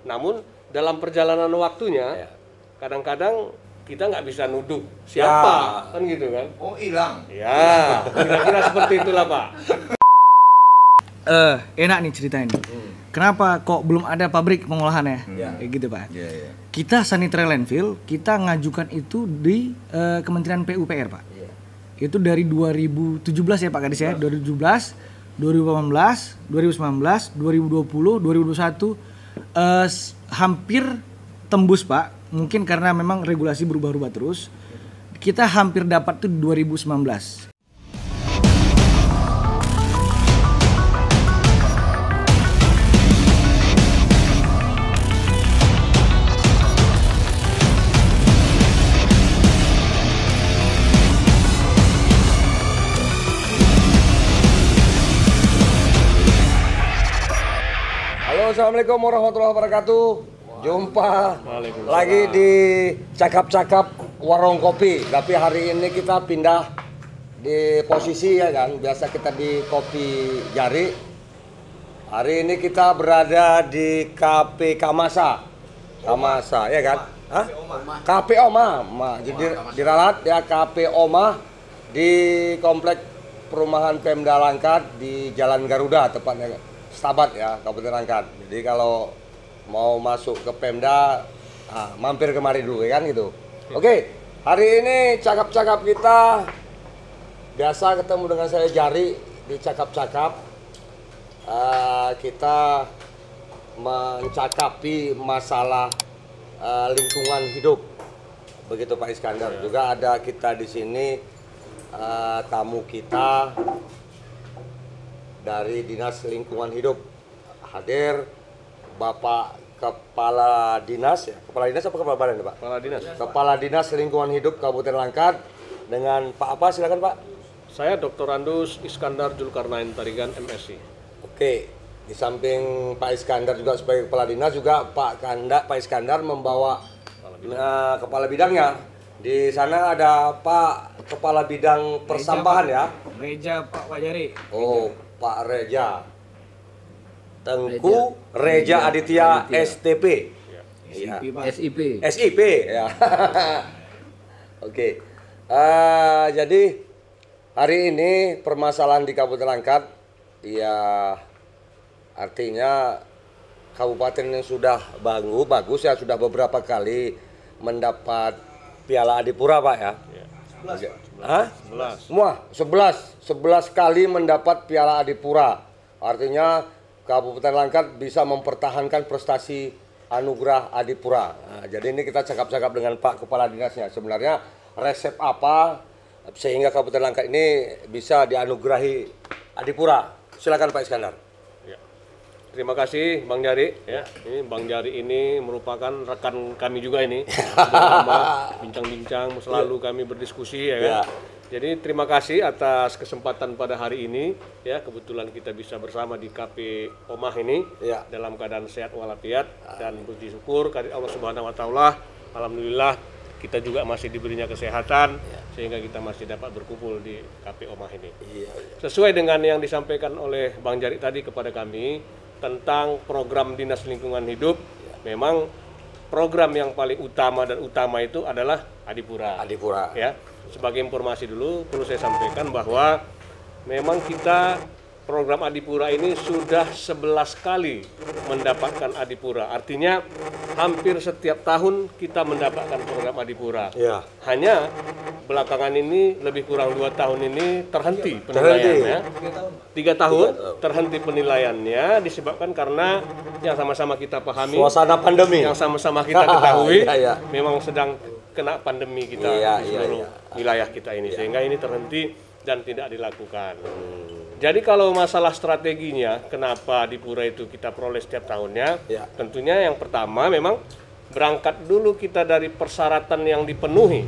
Namun dalam perjalanan waktunya, kadang-kadang kita nggak bisa nuduh siapa, kan gitu kan? Oh, hilang. Ya, kira-kira seperti itulah Pak. Enak nih ceritanya nih. Kenapa kok belum ada pabrik pengolahannya? Kayak gitu Pak. Kita sanitary landfill, kita ngajukan itu di Kementerian PUPR Pak. Itu dari 2017 ya Pak Kadis ya, 2017, 2018, 2019, 2020, 2021 hampir tembus Pak. Mungkin karena memang regulasi berubah-ubah terus. Kita hampir dapat tuh 2019. Assalamualaikum warahmatullahi wabarakatuh. Jumpa lagi di cakap-cakap warung kopi. Tapi hari ini kita pindah di posisi ya kan. Biasa kita di Kopi Jari. Hari ini kita berada di KP Kamasa. Kamasa ya kan? Hah? KP Omah. Jadi diralat ya KP Omah di komplek perumahan Pemda Langkat di Jalan Garuda tepatnya. Stabat ya, Kabupaten Langkat. Jadi kalau mau masuk ke Pemda, mampir kemari dulu ya kan gitu. Oke, hari ini cakap-cakap kita biasa ketemu dengan saya Jari di cakap-cakap. Kita mencakapi masalah lingkungan hidup. Begitu Pak Iskandar. Juga ada kita di sini tamu kita dari Dinas Lingkungan Hidup. Hadir Bapak Kepala Dinas ya. Kepala Dinas apa Kepala Badan Pak? Kepala Dinas. Kepala Dinas Lingkungan Hidup Kabupaten Langkat dengan Pak apa silakan Pak? Saya Dr. Andus Iskandar Julkarnain Tarigan MSc. Oke. Di samping Pak Iskandar juga sebagai Kepala Dinas juga Pak Iskandar membawa kepala bidangnya. Di sana ada Pak Kepala Bidang Persampahan ya. Reja Pak Wajari. Oh, Pak Reja. Tengku Reja Aditya STP. SIP ya. Oke. Jadi hari ini permasalahan di Kabupaten Langkat ya artinya kabupaten yang sudah bagus ya sudah beberapa kali mendapat Piala Adipura Pak ya. 11. Semua 11 kali mendapat Piala Adipura. Artinya Kabupaten Langkat bisa mempertahankan prestasi anugerah Adipura. Nah, jadi ini kita cakap-cakap dengan Pak Kepala Dinasnya. Sebenarnya resep apa sehingga Kabupaten Langkat ini bisa dianugerahi Adipura? Silakan Pak Iskandar. Ya. Terima kasih Bang Jari ya. Ini Bang Jari ini merupakan rekan kami juga ini. Sudah lama bincang-bincang, selalu kami berdiskusi ya kan. Jadi terima kasih atas kesempatan pada hari ini ya, kebetulan kita bisa bersama di KP Omah ini dalam keadaan sehat walafiat dan puji syukur kehadirat Allah Subhanahu wa taala. Alhamdulillah kita juga masih diberinya kesehatan sehingga kita masih dapat berkumpul di KP Omah ini. Sesuai dengan yang disampaikan oleh Bang Jari tadi kepada kami tentang program Dinas Lingkungan Hidup, memang program yang paling utama itu adalah Adipura. Ya. Sebagai informasi dulu perlu saya sampaikan bahwa memang kita program Adipura ini sudah 11 kali mendapatkan Adipura. Artinya hampir setiap tahun kita mendapatkan program Adipura. Hanya belakangan ini lebih kurang 2 tahun ini terhenti penilaiannya. 3 tahun terhenti penilaiannya disebabkan karena yang sama-sama kita pahami suasana pandemi. Yang sama-sama kita ketahui memang sedang kena pandemi kita di seluruh wilayah kita ini sehingga ini terhenti dan tidak dilakukan. Jadi kalau masalah strateginya kenapa Adipura itu kita peroleh setiap tahunnya, tentunya yang pertama memang berangkat dulu kita dari persyaratan yang dipenuhi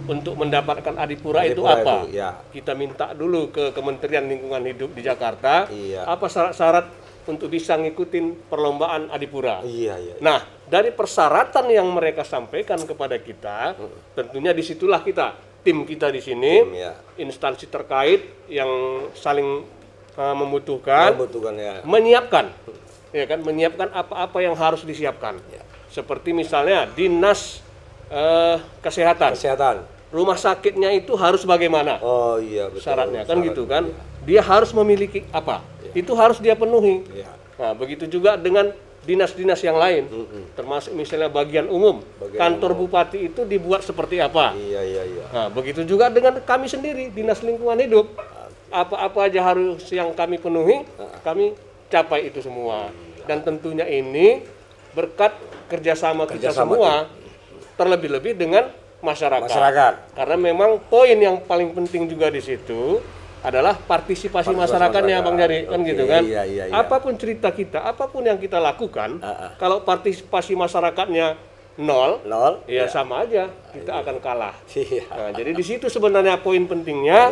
untuk mendapatkan Adipura itu apa. Kita minta dulu ke Kementerian Lingkungan Hidup di Jakarta apa syarat-syarat untuk bisa ngikutin perlombaan Adipura. Nah, dari persyaratan yang mereka sampaikan kepada kita, tentunya disitulah tim kita di sini, instansi terkait yang saling membutuhkan, menyiapkan ya kan, menyiapkan apa-apa yang harus disiapkan. Seperti misalnya dinas kesehatan. Rumah sakitnya itu harus bagaimana? Oh iya, betul. Syaratnya kan gitu kan. Dia harus memiliki apa? Itu harus dia penuhi. Nah, begitu juga dengan dinas-dinas yang lain, termasuk misalnya bagian umum, kantor bupati itu dibuat seperti apa? Nah, begitu juga dengan kami sendiri, dinas lingkungan hidup, apa-apa aja harus yang kami penuhi, kami capai itu semua. Dan tentunya ini berkat kerjasama kita semua, terlebih-lebih dengan masyarakat. Karena memang poin yang paling penting juga di situ adalah partisipasi masyarakatnya, Bang Jari, kan gitu kan. Apapun cerita kita, apapun yang kita lakukan, kalau partisipasi masyarakatnya nol, ya sama aja kita akan kalah. Nah, jadi di situ sebenarnya poin pentingnya,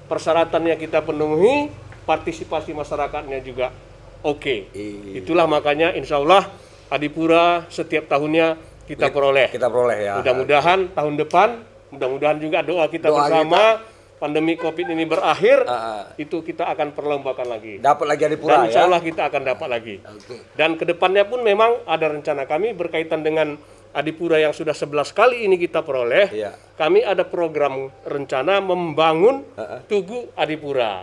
persyaratannya kita penuhi, partisipasi masyarakatnya juga oke. Itulah makanya insya Allah Adipura setiap tahunnya kita peroleh. Ya. Mudah-mudahan tahun depan, mudah-mudahan juga doa kita bersama. Pandemi COVID ini berakhir, itu kita akan perlombakan lagi. Dapat lagi Adipura, dan insya Allah kita akan dapat lagi. Dan kedepannya pun memang ada rencana kami berkaitan dengan Adipura yang sudah 11 kali ini kita peroleh. Kami ada program rencana membangun Tugu Adipura.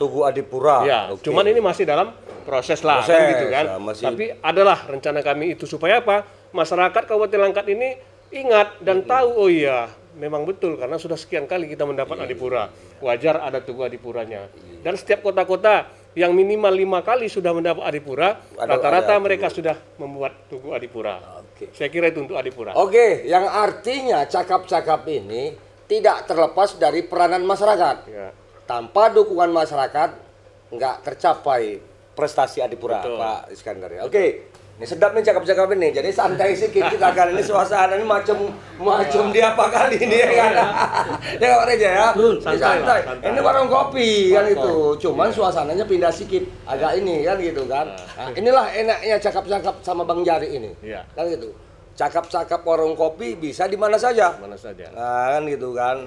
Ya, cuman ini masih dalam proses lah, kan gitu kan. Tapi adalah rencana kami itu supaya apa? Masyarakat Kabupaten Langkat ini ingat dan tahu, oh iya, memang betul karena sudah sekian kali kita mendapat Adipura. Wajar ada Tugu Adipuranya. Dan setiap kota-kota yang minimal 5 kali sudah mendapat Adipura, rata-rata mereka sudah membuat Tugu Adipura. Saya kira itu untuk Adipura. Yang artinya cakap-cakap ini tidak terlepas dari peranan masyarakat. Tanpa dukungan masyarakat nggak tercapai prestasi Adipura, Pak Iskandar. Ini sedap nih cakap-cakap ini. Jadi santai sedikit kita kan, ini suasana ini macam di apa kali ini ya kan. Ya Pak Reja ya. Santai. Ini warung kopi kan itu. Cuman suasananya pindah sedikit agak ini kan gitu kan. Nah, inilah enaknya cakap-cakap sama Bang Jari ini. Kan gitu. Cakap-cakap warung kopi bisa di mana saja. Nah, kan gitu kan.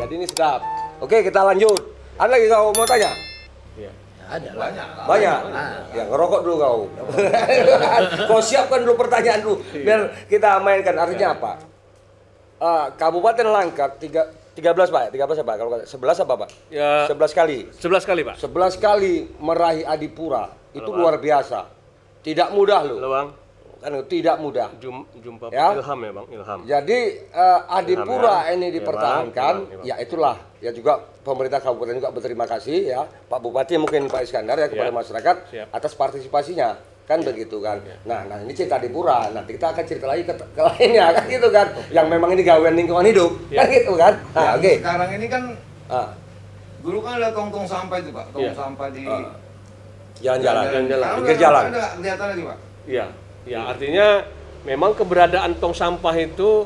Jadi ini sedap. Oke, kita lanjut. Ada lagi kau mau tanya? Ada banyak. Ya ngerokok dulu kau. Kau siapkan dulu pertanyaan dulu biar kita mainkan. Artinya apa? Kabupaten Langkat 13 Pak, 13 apa? Kalau 11 apa Pak? Ya, 11 kali. 11 kali Pak. 11 kali meraih Adipura. Itu luar biasa. Tidak mudah loh. Bang. Kan tidak mudah. Jumpa ilham ya Bang, ilham. Jadi Adipura ini dipertahankan, ya itulah. Ya juga pemerintah kabupaten juga berterima kasih ya Pak Bupati mungkin Pak Iskandar ya kepada masyarakat atas partisipasinya kan begitu kan. Nah ini cerita Adipura, nanti kita akan cerita lagi ke lainnya kan gitu kan. Yang memang ini gawean lingkungan hidup kan gitu kan. Nah, sekarang ini kan dulu kan ada tong-tong sampah itu Pak, sampah di jalan-jalan, pinggir jalan. Ada kelihatan lagi Pak. Ya artinya memang keberadaan tong sampah itu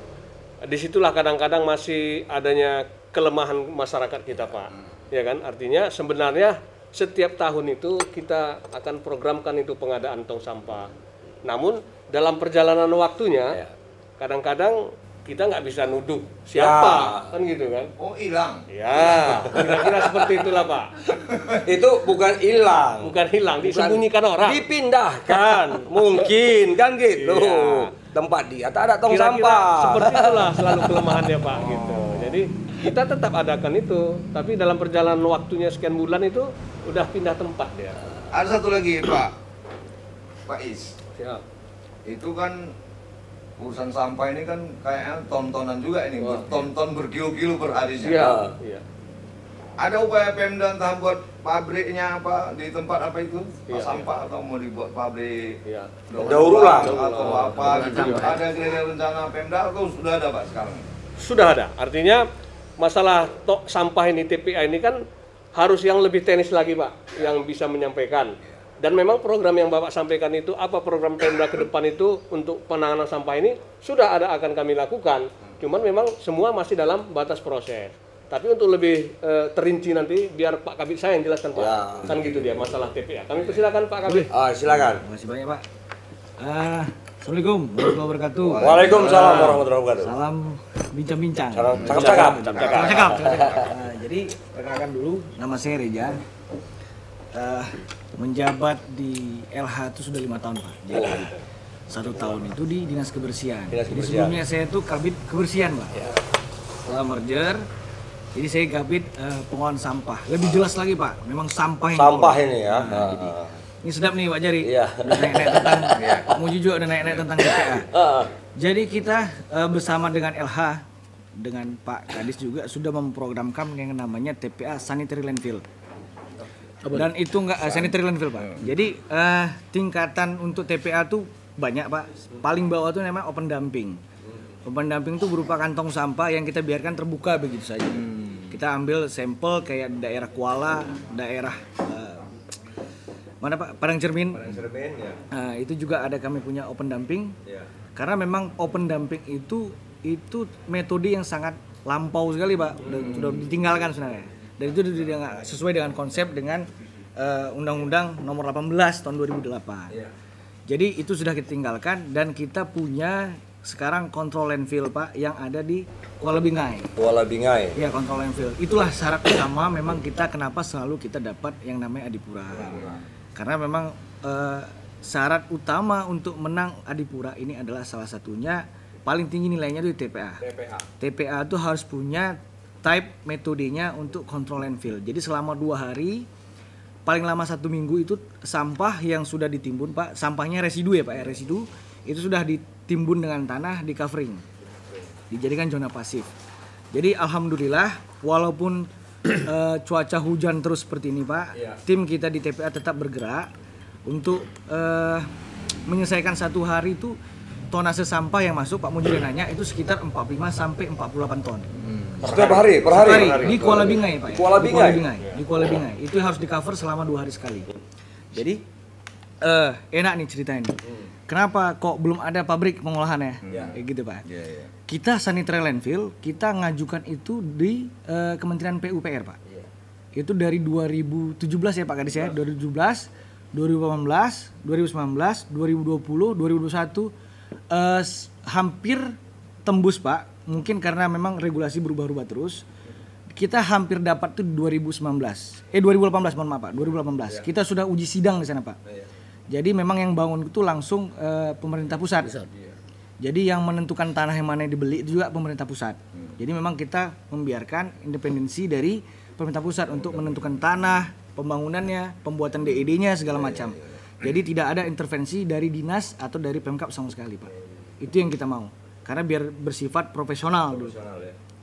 disitulah kadang-kadang masih adanya kelemahan masyarakat kita Pak. Ya kan, artinya sebenarnya setiap tahun itu kita akan programkan itu pengadaan tong sampah. Namun dalam perjalanan waktunya kadang-kadang kita nggak bisa nuduh siapa kan gitu kan. Oh hilang. Ya kira-kira seperti itulah Pak. Itu bukan hilang, disembunyikan orang, dipindahkan mungkin kan gitu. Tempat dia tak ada tong sampah. Seperti itulah selalu kelemahannya Pak gitu. Jadi kita tetap adakan itu, tapi dalam perjalanan waktunya sekian bulan itu udah pindah tempat dia. Ada satu lagi Pak Is. Itu kan urusan sampah ini kan kayaknya tontonan juga ini, bertonton berkilo-kilo per hari. Ada upaya Pemda entah buat pabriknya apa di tempat apa itu sampah atau mau dibuat pabrik daur ulang atau apa gitu. Ada kira-kira rencana Pemda atau sudah ada Pak sekarang? Sudah ada. Artinya masalah sampah ini TPA ini kan harus yang lebih teknis lagi Pak, yang bisa menyampaikan. Dan memang program yang Bapak sampaikan itu, apa program Pemda ke depan itu untuk penanganan sampah ini sudah ada akan kami lakukan. Cuman memang semua masih dalam batas proses. Tapi untuk lebih terinci nanti biar Pak Kabid saya yang jelaskan Pak. Kan gitu dia masalah TPA. Kami persilakan Pak Kabid. Silakan. Terima kasih banyak Pak. Assalamualaikum warahmatullahi wabarakatuh. Waalaikumsalam warahmatullahi wabarakatuh. Salam bincang-bincang. Cakap-cakap. Jadi perkenalkan dulu, nama saya Reja. menjabat di LH itu sudah 5 tahun Pak. Jadi 1 tahun itu di Dinas Kebersihan. Jadi sebelumnya saya itu kabit kebersihan Pak. Setelah merger, jadi saya kabit pengolahan sampah. Lebih jelas lagi Pak, memang sampah yang sampah ini ya. Ini sedap nih Pak Jari. Iya. Udah naik-naik tentang Pak Muji juga udah naik-naik tentang TPA. Jadi kita bersama dengan LH dengan Pak Kadis juga sudah memprogramkan yang namanya TPA Sanitary Landfill. Dan itu enggak sanitary landfill Pak. Jadi tingkatan untuk TPA tuh banyak Pak. Paling bawah tuh namanya open dumping. Open dumping itu berupa kantong sampah yang kita biarkan terbuka begitu saja. Kita ambil sampel kayak daerah Kuala, daerah mana Pak? Padang Cermin. Padang Cermin ya. Itu juga ada kami punya open dumping. Ya. Karena memang open dumping itu metode yang sangat lampau sekali Pak. Sudah ditinggalkan sebenarnya. Dan itu sesuai dengan konsep dengan Undang-Undang Nomor 18 tahun 2008. Ya. Jadi itu sudah kita tinggalkan dan kita punya sekarang kontrol landfill Pak yang ada di Kuala Bingai. Kuala Bingai. Ya, kontrol landfill. Itulah syarat utama memang kita kenapa selalu kita dapat yang namanya Adipura. Karena memang syarat utama untuk menang Adipura ini adalah salah satunya paling tinggi nilainya itu di TPA. TPA itu harus punya type metodenya untuk kontrol landfill. Jadi selama 2 hari, paling lama 1 minggu itu sampah yang sudah ditimbun Pak, sampahnya residu ya Pak ya, residu itu sudah ditimbun dengan tanah, di covering, dijadikan zona pasif. Jadi alhamdulillah walaupun cuaca hujan terus seperti ini Pak, tim kita di TPA tetap bergerak untuk menyelesaikan 1 hari itu tonase sampah yang masuk Pak Muji nanya itu sekitar 45 sampai 48 ton. Setiap hari, per hari? Di Kuala Bingai Pak. Kuala Bingai? Di Kuala Bingai. Itu harus di cover selama 2 hari sekali. Jadi enak nih ceritanya nih. Kenapa kok belum ada pabrik pengolahannya? Kayak gitu Pak. Kita sanitary landfill, kita ngajukan itu di Kementerian PUPR Pak. Itu dari 2017 ya Pak Kadis ya. 2017, 2018, 2019, 2020, 2021 hampir tembus Pak. Mungkin karena memang regulasi berubah-ubah terus. Kita hampir dapat tuh 2018 mohon maaf Pak, 2018. Kita sudah uji sidang di sana Pak. Jadi memang yang bangun itu langsung pemerintah pusat. Jadi yang menentukan tanah yang mana yang dibeli itu juga pemerintah pusat. Jadi memang kita membiarkan independensi dari pemerintah pusat untuk menentukan tanah, pembangunannya, pembuatan DED-nya segala macam. Jadi tidak ada intervensi dari dinas atau dari Pemkab sama sekali Pak. Itu yang kita mau. Karena biar bersifat profesional dulu.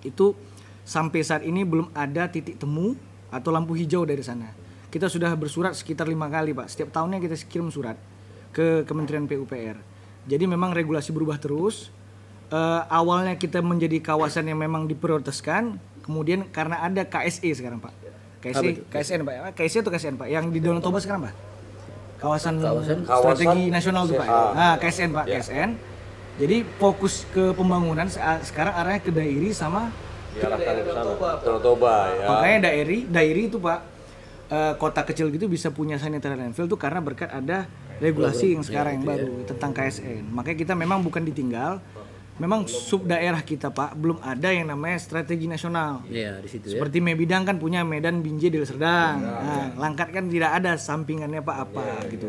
Itu sampai saat ini belum ada titik temu atau lampu hijau dari sana. Kita sudah bersurat sekitar 5 kali Pak. Setiap tahunnya kita kirim surat ke Kementerian PUPR. Jadi memang regulasi berubah terus. Awalnya kita menjadi kawasan yang memang diprioritaskan. Kemudian karena ada KSE sekarang Pak. KSN Pak. KSE atau KSN Pak? Yang di Danau Toba sekarang Pak? Kawasan strategi nasional tuh Pak. Nah, KSN Pak, KSN. Jadi fokus ke pembangunan sekarang arahnya ke Dairi sama Danau Toba ya. Makanya Dairi itu Pak, kota kecil gitu bisa punya sanitary landfill tuh karena berkat ada regulasi yang sekarang yang baru tentang KSN. Makanya kita memang bukan ditinggal. Memang sub daerah kita Pak belum ada yang namanya strategi nasional. Iya, di situ. Seperti Mebidang kan punya Medan, Binjai, Deli Serdang. Langkat kan tidak ada sampingannya Pak apa gitu.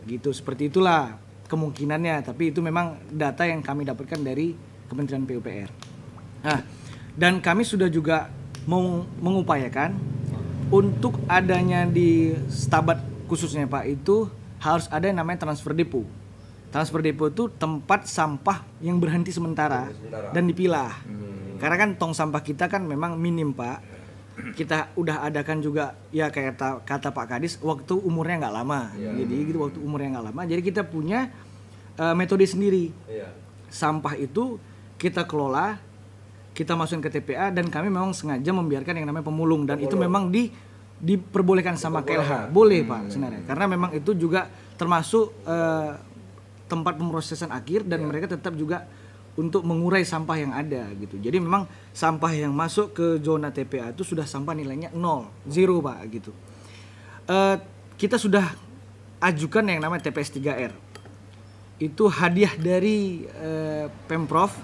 Gitu seperti itulah kemungkinannya, tapi itu memang data yang kami dapatkan dari Kementerian PUPR. Nah, dan kami sudah juga mau mengupayakan untuk adanya di Stabat khususnya Pak itu harus ada yang namanya transfer depo. Transfer depo itu tempat sampah yang berhenti sementara dan dipilah. Karena kan tong sampah kita kan memang minim Pak. Kita udah adakan juga ya kayak kata Pak Kadis waktu umurnya nggak lama. Jadi gitu waktu umurnya nggak lama. Jadi kita punya metode sendiri. Sampah itu kita kelola, kita masukin ke TPA dan kami memang sengaja membiarkan yang namanya pemulung dan itu memang diperbolehkan sama KLH. Boleh Pak sebenarnya. Karena memang itu juga termasuk tempat pemrosesan akhir dan mereka tetap juga untuk mengurai sampah yang ada gitu. Jadi memang sampah yang masuk ke zona TPA itu sudah sampah nilainya 0 Pak gitu. Kita sudah ajukan yang namanya TPS 3R. Itu hadiah dari Pemprov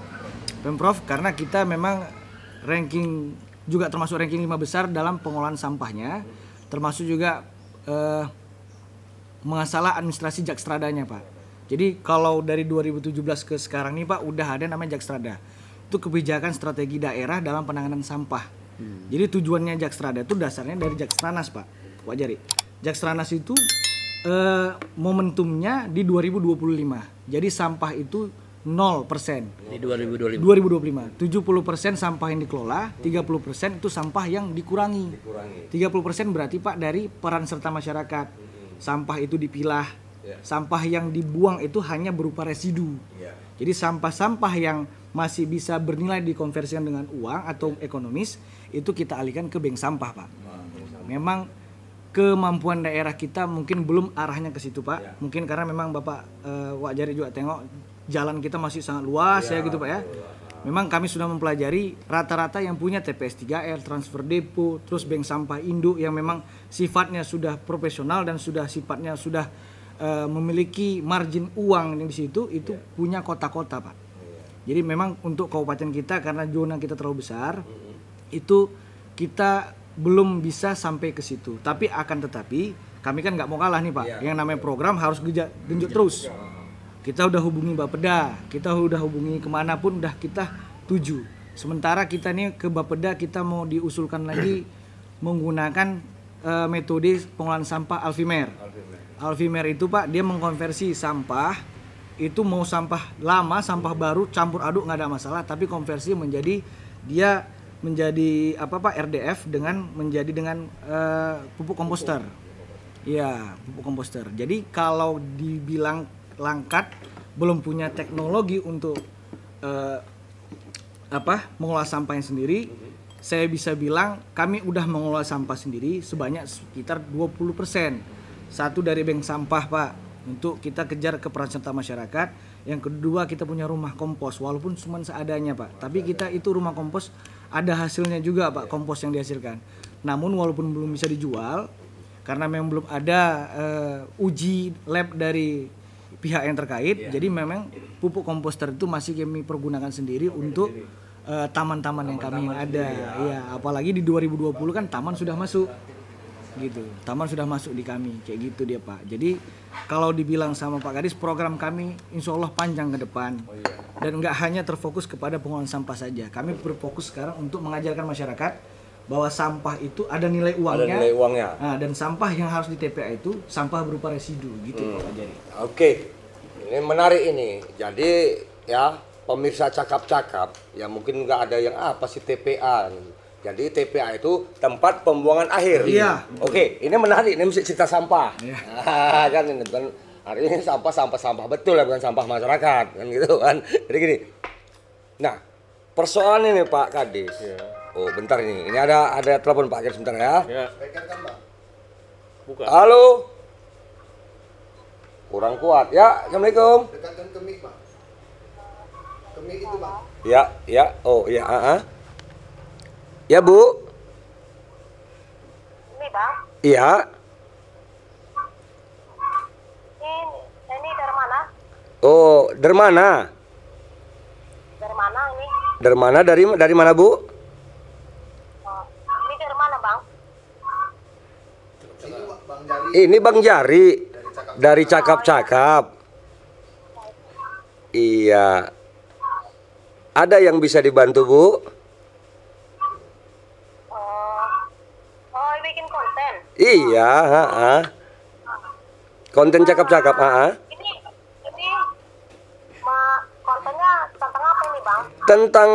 karena kita memang ranking juga termasuk ranking 5 besar dalam pengolahan sampahnya, termasuk juga masalah administrasi Jakstradanya Pak. Jadi kalau dari 2017 ke sekarang nih Pak udah ada namanya Jakstrada. Itu kebijakan strategi daerah dalam penanganan sampah. Jadi tujuannya Jakstrada itu dasarnya dari Jakstranas Pak Jari. Jakstranas itu momentumnya di 2025. Jadi sampah itu 0% di 2025. 70% sampah yang dikelola, 30% itu sampah yang dikurangi. 30% berarti Pak dari peran serta masyarakat. Sampah itu dipilah. Sampah yang dibuang itu hanya berupa residu. Jadi sampah-sampah yang masih bisa bernilai dikonversikan dengan uang atau ekonomis itu kita alihkan ke bank sampah Pak. Memang kemampuan daerah kita mungkin belum arahnya ke situ Pak. Mungkin karena memang Bapak Wak Jari juga tengok jalan kita masih sangat luas ya gitu Pak ya. Memang kami sudah mempelajari rata-rata yang punya TPS 3R, transfer depo, terus bank sampah induk yang memang sifatnya sudah profesional dan sifatnya sudah memiliki margin uang di situ itu punya kota-kota Pak. Jadi memang untuk kabupaten kita karena zona kita terlalu besar itu kita belum bisa sampai ke situ. Tapi akan tetapi kami kan nggak mau kalah nih Pak. Yang namanya program harus genjot terus. Kita udah hubungi Bapeda, kita udah hubungi kemanapun udah kita tuju. Sementara kita nih ke Bapeda kita mau diusulkan lagi menggunakan metode pengolahan sampah Alfimer. Alfimer itu Pak dia mengkonversi sampah itu mau sampah lama, sampah baru campur aduk nggak ada masalah, tapi konversi menjadi dia menjadi apa Pak RDF dengan menjadi dengan pupuk komposter. Iya, pupuk komposter. Jadi kalau dibilang langkat belum punya teknologi untuk mengolah sampahnya sendiri, saya bisa bilang kami udah mengolah sampah sendiri sebanyak sekitar 20%. Satu dari bank sampah Pak untuk kita kejar ke peran serta masyarakat. Yang kedua kita punya rumah kompos walaupun cuma seadanya Pak. Tapi kita itu rumah kompos ada hasilnya juga Pak kompos yang dihasilkan. Namun walaupun belum bisa dijual karena memang belum ada uji lab dari pihak yang terkait, jadi memang pupuk komposter itu masih kami pergunakan sendiri untuk taman-taman yang kami yang ada. Ya, apalagi di 2020 kan taman sudah masuk. Gitu. Taman sudah masuk di kami kayak gitu dia Pak. Jadi kalau dibilang sama Pak Kadis program kami insya Allah panjang ke depan dan nggak hanya terfokus kepada pengolahan sampah saja. Kami berfokus sekarang untuk mengajarkan masyarakat bahwa sampah itu ada nilai uangnya. Ada nilai uangnya. Nah, dan sampah yang harus di TPA itu sampah berupa residu gitu Pak Jari. Oke. Ini menarik ini. Jadi ya pemirsa cakap-cakap ya mungkin nggak ada yang apa sih TPA. Jadi TPA itu tempat pembuangan akhir. Iya. Oke, ini menarik. Ini mesti cerita sampah. Iya. Kan ini bukan hari ini sampah betul ya, bukan sampah masyarakat kan gitu kan. Jadi gini. Nah, persoalan ini Pak Kadis. Iya. Oh, bentar ini. Ini ada telepon Pak Kadis sebentar ya. Ya. Buka. Halo. Kurang kuat. Ya, Assalamualaikum. Dekatkan ke mic, Pak. Ke mic itu, Pak. Ya. Oh, ya, Ya, Bu. Ini, Bang. Iya. Ini dari mana? Oh, dari mana? Dari mana ini? Dari mana, Bu? Oh, ini dari mana, Bang? Ini Bang Jari Ini Bang Jari dari Cakap-Cakap. Iya. Ada yang bisa dibantu, Bu? Bikin konten. Iya, Konten Cakap-Cakap, Ini kontennya tentang apa ini, Bang? Tentang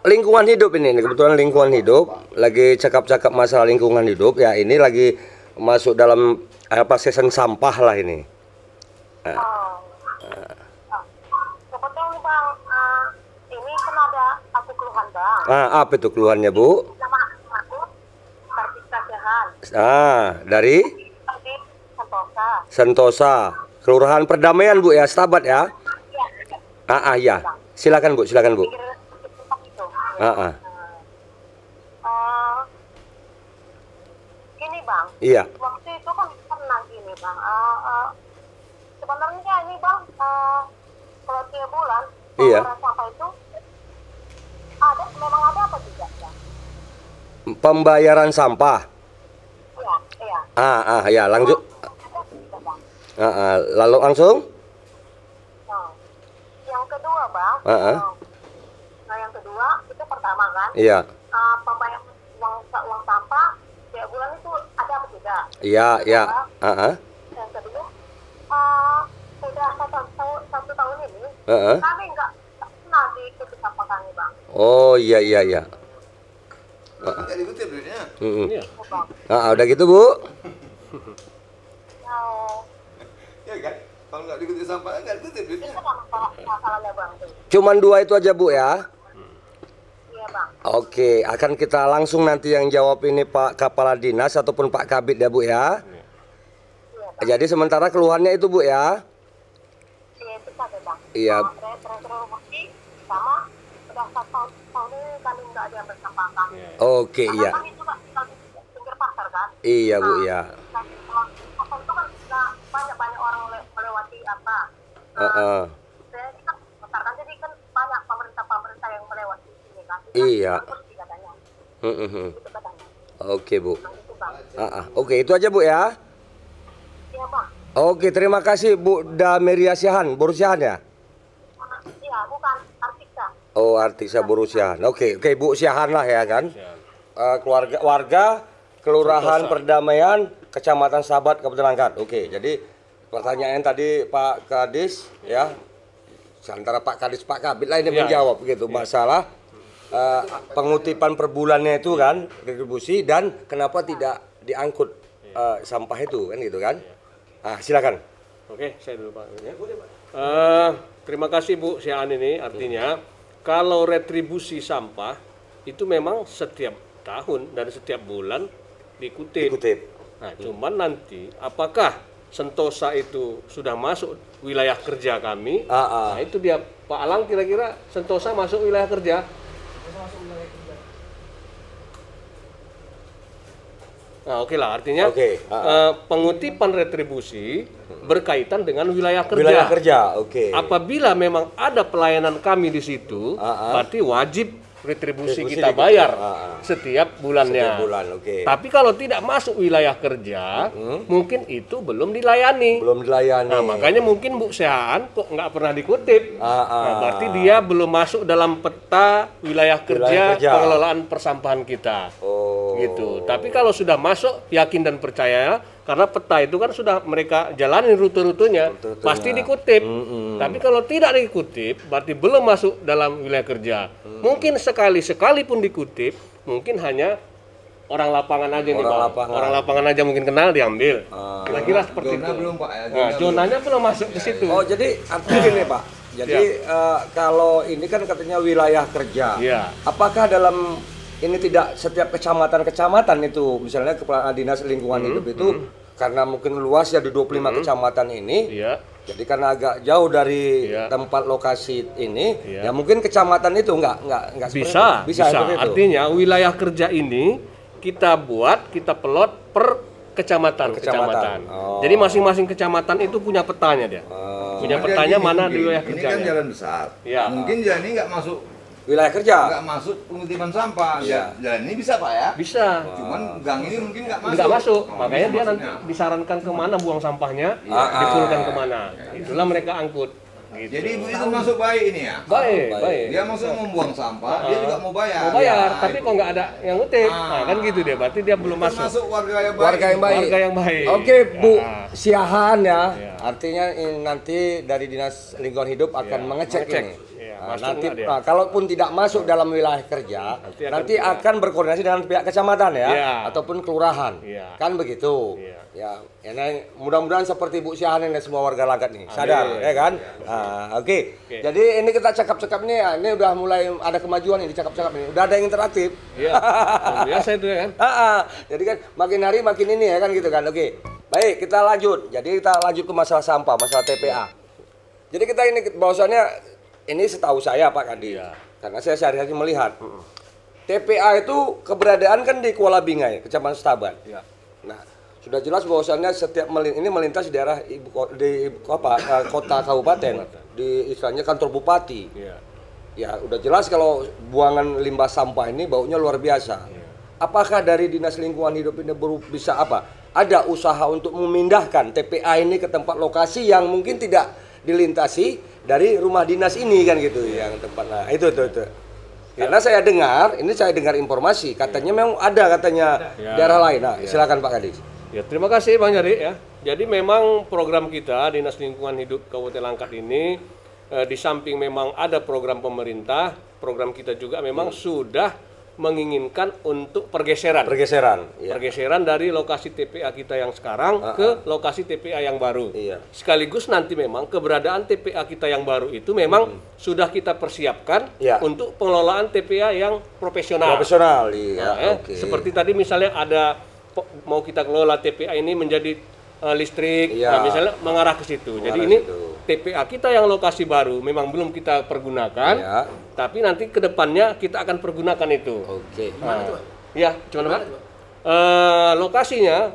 lingkungan hidup ini. Kebetulan lingkungan hidup, lagi cakap-cakap masalah lingkungan hidup. Ya, ini lagi masuk dalam season sampah lah ini. Kebetulan, Bang, ini kan ada aku keluhan, Bang. Apa itu keluhannya, Bu? Nama aku Kartika Jahan. Dari Di Sentosa. Sentosa, Kelurahan Perdamaian, Bu ya, Stabat ya. Iya. Ya. Silakan, Bu. Pinggir tempat itu. Gini, Bang. Iya. Waktu itu kan pernah gini, Bang. Sebenarnya ini, Bang, kalau tiap bulan Iya. sampah itu memang ada apa tidak, Bang? Pembayaran sampah. Iya. Ya langsung. Lalu langsung. Nah, yang kedua bang, nah yang kedua itu pertama kan, Iya. pembayaran uang sampah tiap bulan itu ada apa tidak? Iya. Yang kedua, sudah satu tahun ini kami nggak pernah diikuti sampah kami bang. Oh iya. Nggak dikutip duitnya. Iya. Udah gitu Bu. Ya kan? Kalau nggak dikutip sampah, nggak dikutip duitnya. Itu kan masalahnya bang. Cuman 2 itu aja Bu ya. Iya bang. Oke, akan kita langsung nanti yang jawab ini Pak Kepala Dinas ataupun Pak Kabid ya Bu ya. Jadi sementara keluhannya itu Bu ya. Iya itu saja bang. Iya. Retribusi sama sudah 1 tahun ini kami nggak ada yang bersampah kami. Oke, Karena iya. kami juga tinggal di pinggir pasar kan. Iya Bu ya. Pasar itu kan banyak orang melewati apa. Saya ini kan pasar kan, jadi kan banyak pemerintah yang melewati sini kan. Iya. Bersih katanya. Itu katanya. Oke Bu. Nah, itu bang. Oke, itu aja Bu ya. Iya bang. Oke, terima kasih Bu Dameria Sihan, Borusiahan ya? Iya bukan Artika. Oh, Artisa Borusiahan. Oke, Bu Siahan lah ya kan? Warga Kelurahan Perdamaian, Kecamatan Sahabat, Kabupaten Langkat. Oke, jadi pertanyaan tadi Pak Kadis ya, antara Pak Kadis Pak Kabid lah ini menjawab gitu masalah pengutipan per bulannya itu kan, retribusi, dan kenapa tidak diangkut sampah itu kan gitu kan? Silakan. Oke, saya dulu Pak. Terima kasih Bu Sian ini, artinya kalau retribusi sampah itu memang setiap tahun dan setiap bulan dikutip. Nah, cuman nanti apakah Sentosa itu sudah masuk wilayah kerja kami? Nah, itu dia Pak Alang, kira-kira Sentosa masuk wilayah kerja? Nah, oke lah, artinya pengutipan retribusi berkaitan dengan wilayah kerja. Wilayah kerja, oke. Apabila memang ada pelayanan kami di situ, berarti wajib retribusi kita bayar setiap bulannya. Setiap bulan, oke. Tapi kalau tidak masuk wilayah kerja, mungkin itu belum dilayani. Belum dilayani. Nah, makanya mungkin Bu Sehan kok nggak pernah dikutip. Nah, berarti dia belum masuk dalam peta wilayah kerja pengelolaan persampahan kita. Gitu. Tapi kalau sudah masuk, yakin dan percaya, karena peta itu kan sudah mereka jalani rute-rutenya, pasti dikutip. Tapi kalau tidak dikutip, berarti belum masuk dalam wilayah kerja. Mungkin sekali-sekali pun dikutip, mungkin hanya orang lapangan aja nih Pak. Orang lapangan aja mungkin kenal, diambil. Kira-kira seperti itu. Belum Pak ya. Nah, zonanya belum masuk ke situ. Oh, jadi artinya gini Pak. Jadi kalau ini kan katanya wilayah kerja. Apakah dalam ini tidak setiap kecamatan itu, misalnya Kepala Dinas Lingkungan Hidup itu karena mungkin luas ya di 25 kecamatan ini. Jadi karena agak jauh dari tempat lokasi ini, ya mungkin kecamatan itu enggak bisa. Artinya wilayah kerja ini kita pelot per kecamatan. Jadi masing-masing kecamatan itu punya petanya dia. Punya petanya mana di wilayah kerja. Ini kan jalan besar. Mungkin jalan ini nggak masuk wilayah kerja. Nggak masuk pengutipan sampah. Jalan ini bisa Pak ya? Bisa. Cuman gang ini mungkin nggak masuk. Nggak masuk. Makanya dia nanti disarankan kemana buang sampahnya, dipulkan kemana. Itulah mereka angkut. Gitu. Jadi Ibu itu masuk baik ini ya? Baik. Dia maksudnya membuang sampah, dia juga mau bayar. Mau bayar, tapi kok nggak ada yang ngutip. Nah, kan gitu dia. Berarti dia belum masuk. Masuk warga yang baik. Oke, Bu Siahan ya. Artinya nanti dari Dinas Lingkungan Hidup akan mengecek ini. Nanti kalaupun tidak masuk dalam wilayah kerja, nanti akan berkoordinasi dengan pihak kecamatan ya, ataupun kelurahan, kan begitu. Ya, mudah-mudahan seperti Bu Siahan dan semua warga Langkat nih sadar, ya kan? Oke. Jadi ini kita cakap-cakap nih, ini udah mulai ada kemajuan nih di cakap-cakap ini, udah ada yang interaktif. Iya, biasa itu ya kan? Jadi kan makin hari makin ini ya kan gitu kan. Oke, baik kita lanjut. Jadi kita lanjut ke masalah sampah, masalah TPA. Jadi kita ini bahwasannya ini setahu saya Pak Kadi, karena saya sehari-hari melihat TPA itu keberadaan kan di Kuala Bingai, Kecamatan Setabat. Nah, sudah jelas bahwasannya setiap ini melintas di daerah kota kabupaten, di istilahnya kantor bupati. Ya, udah jelas kalau buangan limbah sampah ini baunya luar biasa. Apakah dari Dinas Lingkungan Hidup ini bisa ada usaha untuk memindahkan TPA ini ke tempat lokasi yang mungkin tidak dilintasi dari rumah dinas ini kan gitu yang tempat. Nah, itu. Karena saya dengar informasi katanya memang ada katanya daerah lain. Nah, silakan Pak Kadis. Ya, terima kasih Bang Jari ya. Jadi memang program kita Dinas Lingkungan Hidup Kabupaten Langkat ini di samping memang ada program pemerintah, program kita juga memang sudah menginginkan untuk pergeseran dari lokasi TPA kita yang sekarang ke lokasi TPA yang baru. Sekaligus nanti memang keberadaan TPA kita yang baru itu memang sudah kita persiapkan untuk pengelolaan TPA yang profesional. Seperti tadi misalnya ada mau kita kelola TPA ini menjadi listrik, nah, misalnya mengarah ke situ. Jadi ini TPA kita yang lokasi baru memang belum kita pergunakan, tapi nanti ke depannya kita akan pergunakan itu. Mana tuh? Ya, cuman lokasinya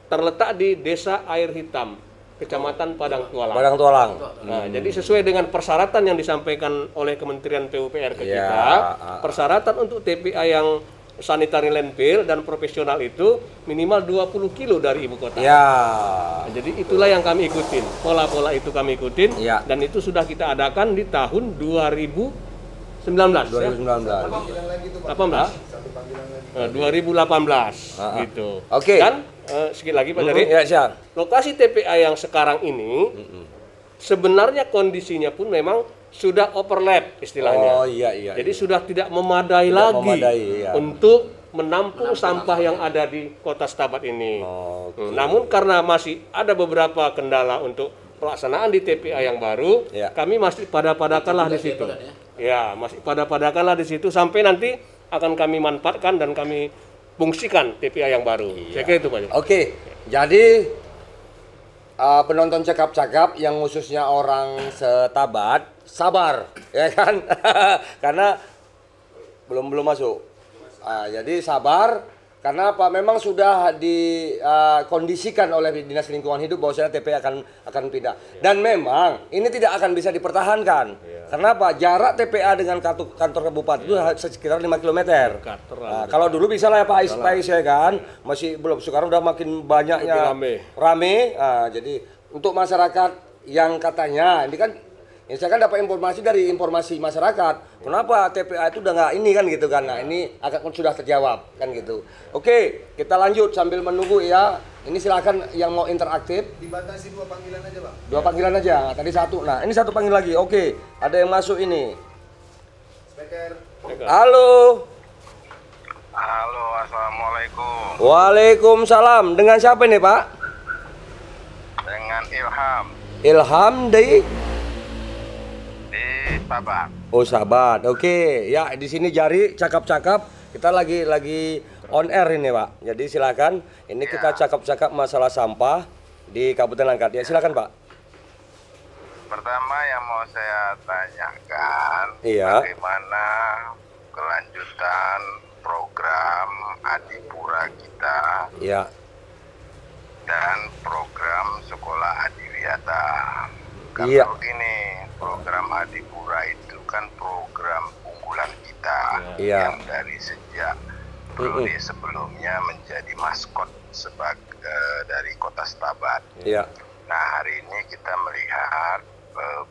terletak di Desa Air Hitam, Kecamatan Padang Tualang. Nah, jadi sesuai dengan persyaratan yang disampaikan oleh Kementerian PUPR ke kita, persyaratan untuk TPA yang sanitary landfill dan profesional itu minimal 20 kilo dari ibu kota. Nah, jadi itulah yang kami ikutin. Pola-pola itu kami ikutin dan itu sudah kita adakan di tahun 2019. 2018 gitu. Dan sedikit lagi Pak Jari. Lokasi TPA yang sekarang ini sebenarnya kondisinya pun memang sudah overlap istilahnya. Jadi sudah tidak memadai lagi untuk menampung sampah yang ada di Kota Setabat ini. Namun karena masih ada beberapa kendala untuk pelaksanaan di TPA yang baru, kami masih pada-padakanlah di situ. Masih pada-padakanlah di situ sampai nanti akan kami manfaatkan dan kami fungsikan TPA yang baru. Saya kira itu Pak. Jadi penonton cakap-cakap yang khususnya orang Setabat sabar ya kan karena belum masuk. Jadi sabar karena apa? Memang sudah dikondisikan oleh Dinas Lingkungan Hidup bahwasanya TPA akan pindah. Dan memang ini tidak akan bisa dipertahankan. Karena apa? Jarak TPA dengan kantor kabupaten itu sekitar 5 km. Kalau dulu bisa lah ya Pak Ais ya kan, masih belum. Sekarang udah makin banyaknya rame. Jadi untuk masyarakat yang katanya ini kan saya kan dapat informasi dari informasi masyarakat. Kenapa TPA itu udah nggak ini kan gitu kan? Nah ini sudah terjawab kan gitu. Oke, kita lanjut sambil menunggu ya. Ini silakan yang mau interaktif. Dibatasi 2 panggilan aja Bang. 2 panggilan aja. Nah, tadi 1. Nah ini 1 panggil lagi. Oke, ada yang masuk ini. Speaker. Halo. Halo, assalamualaikum. Waalaikumsalam. Dengan siapa nih Pak? Dengan Ilham. Ilham dari Sahabat. Oh sahabat, oke. Ya di sini Jari cakap-cakap. Kita lagi on air ini Pak. Jadi silakan. Ini kita cakap-cakap masalah sampah di Kabupaten Langkat. Ya silakan Pak. Pertama yang mau saya tanyakan, bagaimana kelanjutan program Adipura kita dan program Sekolah Adiwiyata. Kalau begini, program Adipura itu kan program unggulan kita yang dari sejak periode sebelumnya menjadi maskot dari Kota Setabat. Nah hari ini kita melihat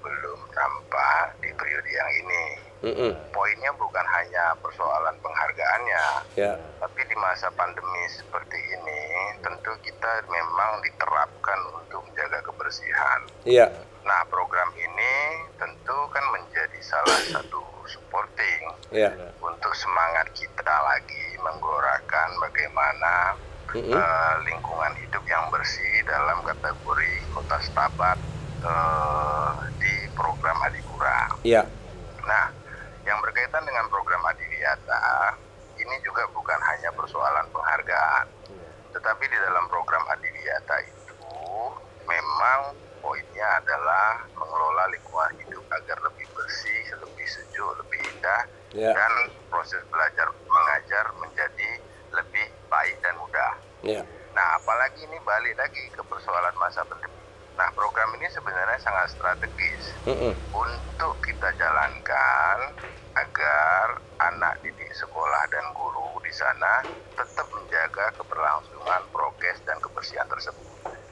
belum nampak di periode yang ini. Poinnya bukan hanya persoalan penghargaannya, tapi di masa pandemi seperti ini tentu kita memang diterapkan untuk menjaga kebersihan. Nah program ini tentu kan menjadi salah satu supporting untuk semangat kita lagi menggelorakan bagaimana lingkungan hidup yang bersih dalam kategori Kota Setabat di program Adipura. Nah yang berkaitan dengan program Adiwiyata ini juga bukan hanya persoalan penghargaan, tetapi di dalam program Adiwiyata itu memang poinnya adalah mengelola lingkungan hidup agar lebih bersih, lebih sejuk, lebih indah, dan proses belajar mengajar menjadi lebih baik dan mudah. Nah, apalagi ini balik lagi ke persoalan masa pandemi. Nah, program ini sebenarnya sangat strategis untuk kita jalankan agar anak didik sekolah dan guru di sana tetap menjaga keberlangsungan prokes dan keberlangsungan tersebut.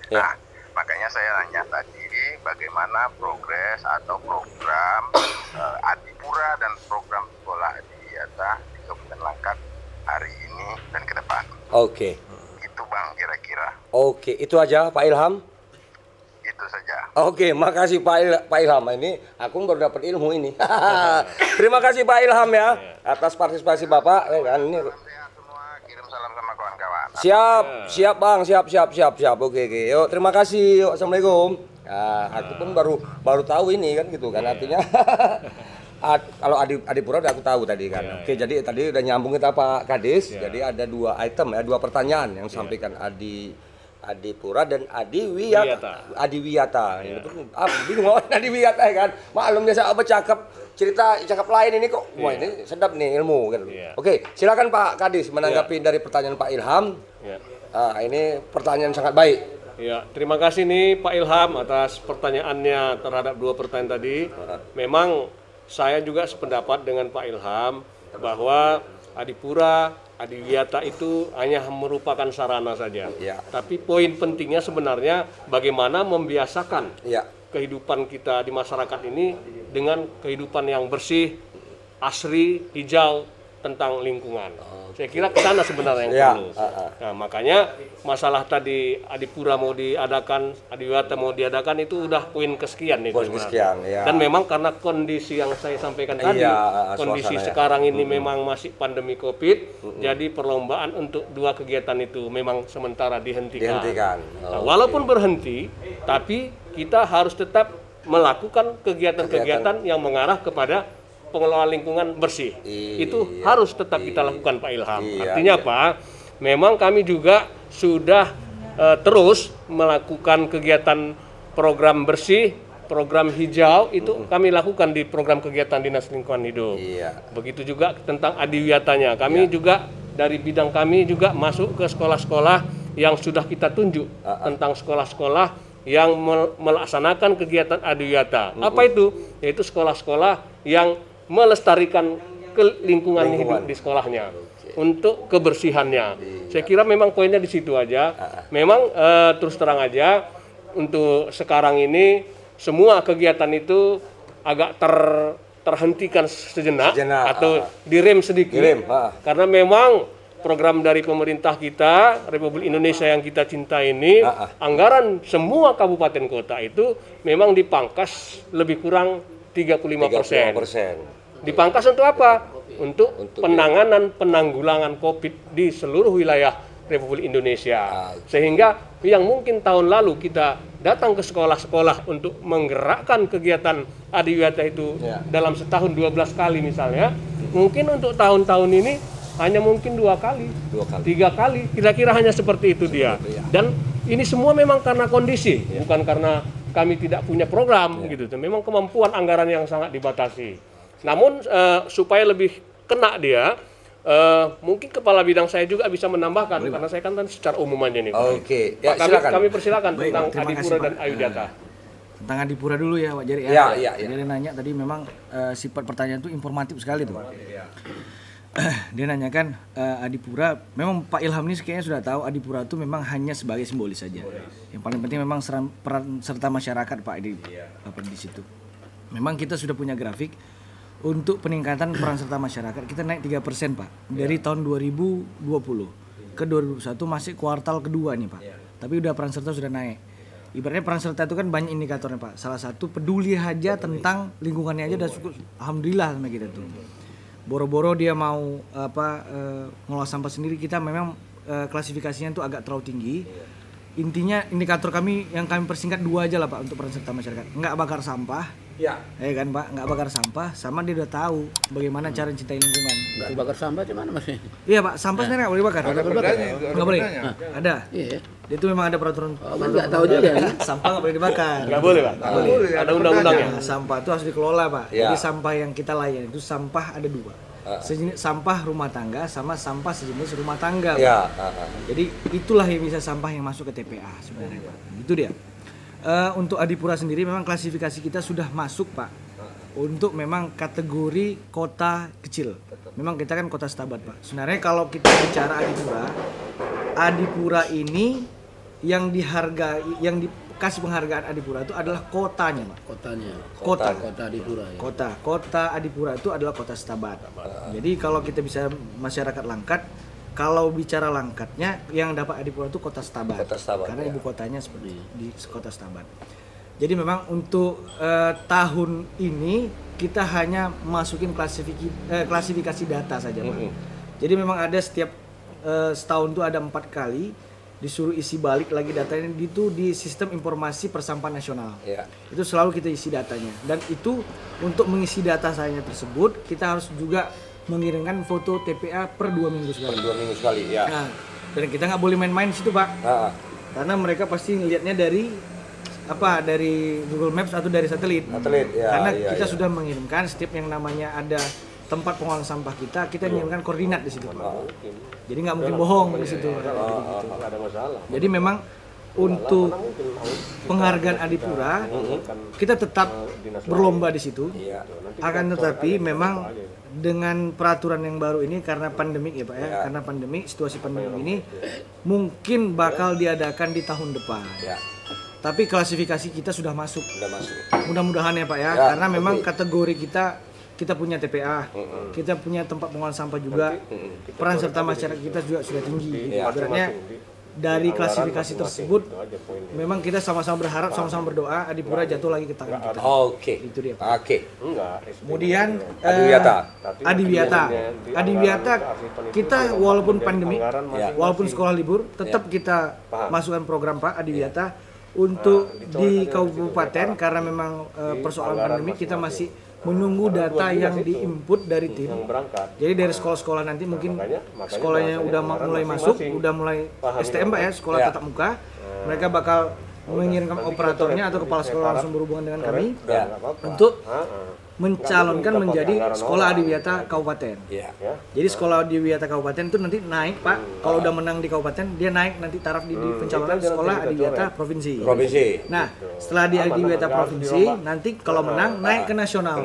Nah, makanya saya nanya tadi bagaimana progres atau program Adipura dan program sekolah Adiwiyata di Kabupaten Langkat hari ini dan ke depan. Oke. Itu Bang kira-kira. Oke, itu aja Pak Ilham. Itu saja. Oke, makasih Pak Ilham. Ini aku baru dapat ilmu ini. Terima kasih Pak Ilham ya atas partisipasi Bapak. Kan ini. Sehat semua, kirim salam sama kawan-kawan. Siap Bang, siap. Oke. Yuk, terima kasih. Yuk, assalamualaikum. Nah, aku pun baru tahu ini kan gitu kan artinya. Kalau Adipura udah aku tahu tadi kan. Oke, jadi tadi udah nyambung kita Pak Kadis. Jadi ada 2 item ya, 2 pertanyaan yang sampaikan Adipura dan Adiwiyata. Bingung Adiwiyata kan. Maklum biasa apa cakap lain ini kok. Wah, ini sedap nih ilmu kan. Oke, silakan Pak Kadis menanggapi dari pertanyaan Pak Ilham. Ini pertanyaan sangat baik. Ya, terima kasih nih Pak Ilham atas pertanyaannya terhadap 2 pertanyaan tadi. Memang saya juga sependapat dengan Pak Ilham bahwa Adipura, Adiwiyata itu hanya merupakan sarana saja. Tapi poin pentingnya sebenarnya bagaimana membiasakan kehidupan kita di masyarakat ini dengan kehidupan yang bersih, asri, hijau, tentang lingkungan. Saya kira ke sana sebenarnya yang perlu. Nah, makanya masalah tadi Adipura mau diadakan, Adiwiyata mau diadakan itu udah poin kesekian nih. Dan memang karena kondisi yang saya sampaikan tadi, kondisi sekarang ini memang masih pandemi Covid, jadi perlombaan untuk 2 kegiatan itu memang sementara dihentikan. Nah, walaupun berhenti, tapi kita harus tetap melakukan kegiatan-kegiatan yang mengarah kepada pengelolaan lingkungan bersih. Itu harus tetap kita lakukan Pak Ilham. Artinya apa? Memang kami juga sudah terus melakukan kegiatan program bersih, program hijau itu kami lakukan di program kegiatan Dinas Lingkungan Hidup. Begitu juga tentang Adiwiyatanya. Kami juga dari bidang kami juga masuk ke sekolah-sekolah yang sudah kita tunjuk tentang sekolah-sekolah yang melaksanakan kegiatan Adiwiyata. Apa itu? Yaitu sekolah-sekolah yang melestarikan lingkungan hidup di sekolahnya untuk kebersihannya. Saya kira memang poinnya di situ aja. Memang terus terang aja untuk sekarang ini semua kegiatan itu agak terhentikan sejenak atau direm sedikit. Karena memang program dari pemerintah kita, Republik Indonesia yang kita cinta ini, anggaran semua kabupaten kota itu memang dipangkas lebih kurang 35%. Dipangkas untuk apa? Untuk penanggulangan COVID di seluruh wilayah Republik Indonesia. Sehingga yang mungkin tahun lalu kita datang ke sekolah-sekolah untuk menggerakkan kegiatan Adiwiyata itu dalam setahun 12 kali misalnya, mungkin untuk tahun-tahun ini hanya mungkin 2 kali, 3 kali, kira-kira hanya seperti itu dia. Dan ini semua memang karena kondisi, bukan karena kami tidak punya program gitu. Memang kemampuan anggaran yang sangat dibatasi. Namun supaya lebih kena dia, mungkin kepala bidang saya juga bisa menambahkan karena saya kan secara umum aja nih. Oke, ya, kami persilakan tentang Adipura dan Adiwiyata. Tentang Adipura dulu ya Pak Jerry. Dia nanya tadi memang sifat pertanyaan itu informatif sekali tuh. Dia nanyakan Adipura, memang Pak Ilham ini kayaknya sudah tahu Adipura itu memang hanya sebagai simbolis saja. Yang paling penting memang peran serta masyarakat Pak di situ. Memang kita sudah punya grafik untuk peningkatan peran serta masyarakat, kita naik 3% Pak dari tahun 2020 ke 2021 masih kuartal kedua nih Pak. Tapi udah peran serta sudah naik. Ibaratnya peran serta itu kan banyak indikatornya Pak. Salah satu peduli aja tentang lingkungannya aja udah cukup, alhamdulillah sama kita tuh. Boro-boro dia mau ngolah sampah sendiri, kita memang klasifikasinya tuh agak terlalu tinggi. Intinya indikator kami yang kami persingkat 2 aja lah Pak untuk peran serta masyarakat. Enggak bakar sampah. Kan Pak, nggak bakar sampah, sama dia udah tahu bagaimana cara mencintai lingkungan. Nggak bakar sampah gimana Mas? Iya Pak, sampah sebenarnya nggak boleh bakar. Nggak boleh. Ada. Iya. Itu memang ada peraturan. Nggak tahu juga. Sampah nggak boleh dibakar. Nggak boleh Pak. Nggak boleh. Ada undang-undangnya. Sampah itu harus dikelola Pak. Jadi sampah yang kita layani itu sampah ada 2. Sejenis sampah rumah tangga sama sampah sejenis rumah tangga. Jadi itulah yang bisa sampah yang masuk ke TPA sebenarnya Pak. Itu dia. Untuk Adipura sendiri memang klasifikasi kita sudah masuk Pak untuk memang kategori kota kecil. Memang kita kan kota setabat Pak. Sebenarnya kalau kita bicara Adipura ini yang dihargai, yang dikasih penghargaan Adipura itu adalah kotanya, Pak. Kota Adipura. Ya. Kota Adipura itu adalah kota Setabat. Jadi kalau kita bisa masyarakat Langkat, kalau bicara Langkatnya yang dapat Adipura itu kota Setabat. Karena ibu kotanya seperti di kota Setabat. Jadi memang untuk tahun ini kita hanya masukin klasifikasi data saja, Pak. Jadi memang ada setiap setahun itu ada 4 kali disuruh isi balik lagi datanya itu di sistem informasi persampahan nasional. Itu selalu kita isi datanya. Dan itu untuk mengisi data saya tersebut kita harus juga mengirimkan foto TPA per 2 minggu sekali. Ya. Nah, dan kita nggak boleh main-main di situ, Pak. Karena mereka pasti ngelihatnya dari Google Maps atau dari satelit. Karena kita sudah mengirimkan setiap yang namanya ada tempat pengolahan sampah kita mengirimkan koordinat di situ. Jadi nggak mungkin bohong di situ. Ada masalah. Jadi memang untuk penghargaan Adipura kita tetap berlomba di situ. Akan tetapi memang dengan peraturan yang baru ini karena pandemik ya Pak ya, karena pandemik, situasi pandemik ini mungkin bakal diadakan di tahun depan. Tapi klasifikasi kita sudah masuk. Mudah-mudahan ya Pak ya, karena memang kategori kita punya TPA, kita punya tempat pengolahan sampah juga, peran serta masyarakat kita juga sudah tinggi. Sebenarnya dari klasifikasi tersebut, memang kita sama-sama berharap, sama-sama berdoa Adipura jatuh lagi ke tangan kita. Itu dia. Kemudian Adiwiyata, kita walaupun pandemi, walaupun sekolah libur, tetap kita masukkan program Pak Adiwiyata untuk di kabupaten karena memang persoalan pandemi kita masih menunggu data yang diinput dari tim. Jadi dari sekolah-sekolah nanti mungkin sekolahnya udah mulai masuk, udah mulai STM Pak ya, sekolah tatap muka. Mereka bakal mengirimkan operatornya atau kepala sekolah langsung berhubungan dengan kami untuk mencalonkan menjadi sekolah Adiwiyata Kabupaten. Jadi sekolah Adiwiyata Kabupaten itu nanti naik Pak, kalau udah menang di kabupaten dia naik nanti taraf di pencalonan sekolah Adiwiyata Provinsi. Nah setelah di Adiwiyata Provinsi nanti kalau menang naik ke nasional.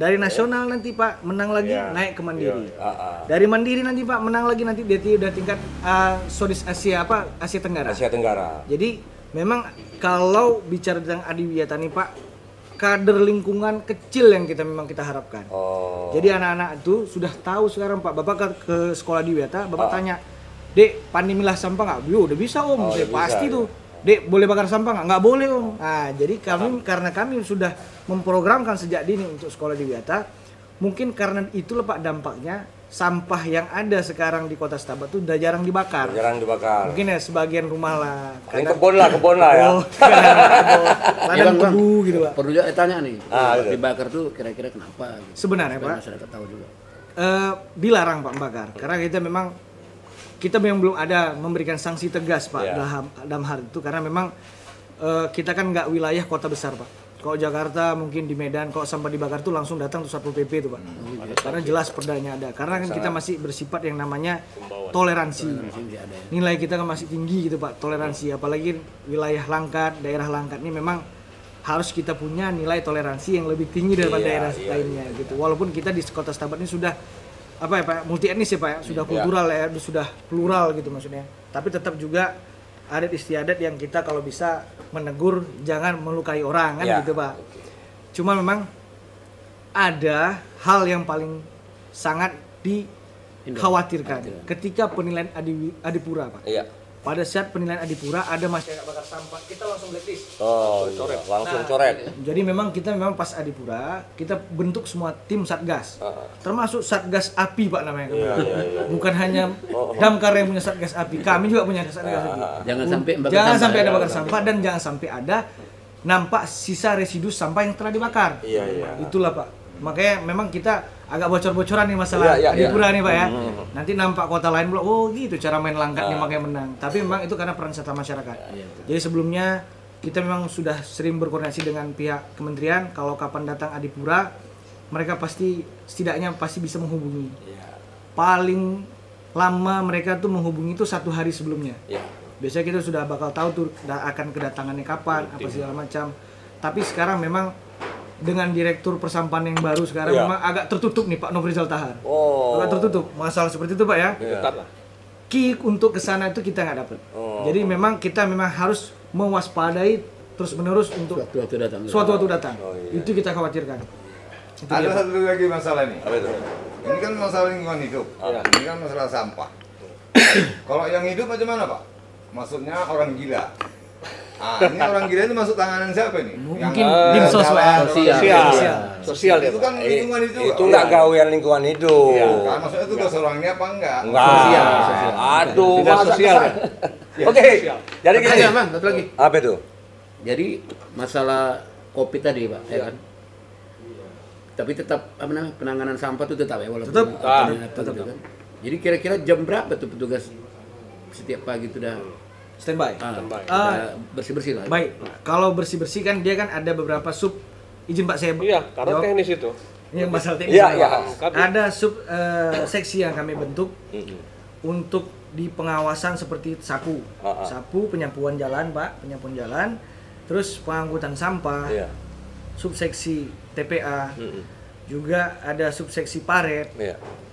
Dari nasional nanti Pak menang lagi naik ke Mandiri. Dari Mandiri nanti Pak menang lagi nanti dia udah tingkat Southeast Asia Asia Tenggara. Jadi memang kalau bicara tentang Adiwiyata nih Pak, kader lingkungan kecil yang kita harapkan. Jadi anak-anak itu sudah tahu sekarang Pak. Bapak ke sekolah Adiwiyata, Bapak tanya, Dek, pandai milah sampah nggak? Udah bisa Om, pasti tuh. Dek, boleh bakar sampah nggak? Nggak boleh Om. Nah, jadi karena kami sudah memprogramkan sejak dini untuk sekolah Adiwiyata, mungkin karena itulah Pak dampaknya sampah yang ada sekarang di kota Setabat itu udah jarang dibakar. Mungkin ya sebagian rumah lah. Kebun lah ya. Ladang tebu gitu Pak. Perlu juga ditanya nih, dibakar tuh kira-kira kenapa? Gitu. Sebenarnya Pak, masyarakat tahu juga. Dilarang Pak membakar, karena kita memang belum ada memberikan sanksi tegas Pak dalam hal itu, karena memang kita kan nggak wilayah kota besar Pak. Kalau Jakarta mungkin di Medan kalau sampah dibakar tuh langsung datang tuh Satpol PP tuh Pak. Karena jelas perdanya ada. Karena kan kita masih bersifat yang namanya toleransi. Nilai kita kan masih tinggi gitu Pak, toleransi. Apalagi wilayah Langkat, daerah Langkat ini memang harus kita punya nilai toleransi yang lebih tinggi daripada daerah lainnya gitu. Walaupun kita di kota Setabat ini sudah multi etnis ya Pak ya, sudah kultural ya, sudah plural gitu maksudnya. Tapi tetap juga adat istiadat yang kita kalau bisa menegur jangan melukai orang kan gitu Pak. Cuma memang ada hal yang paling sangat dikhawatirkan ketika penilaian Adipura Pak. Pada saat penilaian Adipura ada masyarakat bakar sampah, kita langsung blacklist. Coret. Jadi memang kita pas Adipura kita bentuk semua tim satgas, termasuk satgas api Pak namanya. Bukan hanya damkar yang punya satgas api, kami juga punya satgas api. Jangan sampai ada bakar sampah dan jangan sampai ada nampak sisa residu sampah yang telah dibakar. Itulah Pak. Makanya memang kita agak bocor-bocoran nih masalah Adipura nih Pak ya. Nanti nampak kota lain pula, oh gitu cara main Langkat nih makanya menang. Tapi memang itu karena peran serta masyarakat. Jadi sebelumnya kita memang sudah sering berkoordinasi dengan pihak kementerian. Kalau kapan datang Adipura, mereka setidaknya pasti bisa menghubungi. Paling lama mereka tuh menghubungi itu 1 hari sebelumnya. Biasanya kita sudah bakal tahu tuh akan kedatangannya kapan, apa segala macam. Tapi sekarang memang dengan direktur persampahan yang baru sekarang memang agak tertutup nih Pak Nofrizal Tahar. Agak tertutup masalah seperti itu Pak ya. kick untuk ke sana itu kita nggak dapat. Jadi memang kita harus mewaspadai terus-menerus untuk suatu waktu datang. Itu kita khawatirkan. Itu Ada dia, Pak. satu lagi masalah nih. Ini kan masalah lingkungan hidup. Ini kan masalah sampah. Kalau yang hidup macam mana, Pak? Maksudnya orang gila. Ini orang gila itu masuk tanganan siapa nih? Mungkin tim sosial ya, itu kan lingkungan hidup. Itu nggak gawean lingkungan hidup. Kan maksudnya tugas orangnya apa enggak? Enggak. Aduh, Tidak masa sosial kesan. ya. Oke, jadi Satu gini. lagi, Bang, satu lagi. Apa itu? Jadi masalah kopi tadi, Pak, ya kan? Tapi tetap penanganan sampah itu tetap ya walaupun tetap gitu kan. Jadi kira-kira jam berapa tuh petugas setiap pagi itu udah Standby. bersih-bersih lah. Baik, kalau bersih-bersih kan dia kan ada beberapa sub, izin Pak saya Iya, karena jawab. teknis itu. Yang masalah teknis. Iya, Pak. iya. Ada sub seksi yang kami bentuk untuk di pengawasan seperti sapu, sapu penyapuan jalan, Pak, penyapuan jalan, terus pengangkutan sampah, subseksi TPA, juga ada subseksi paret,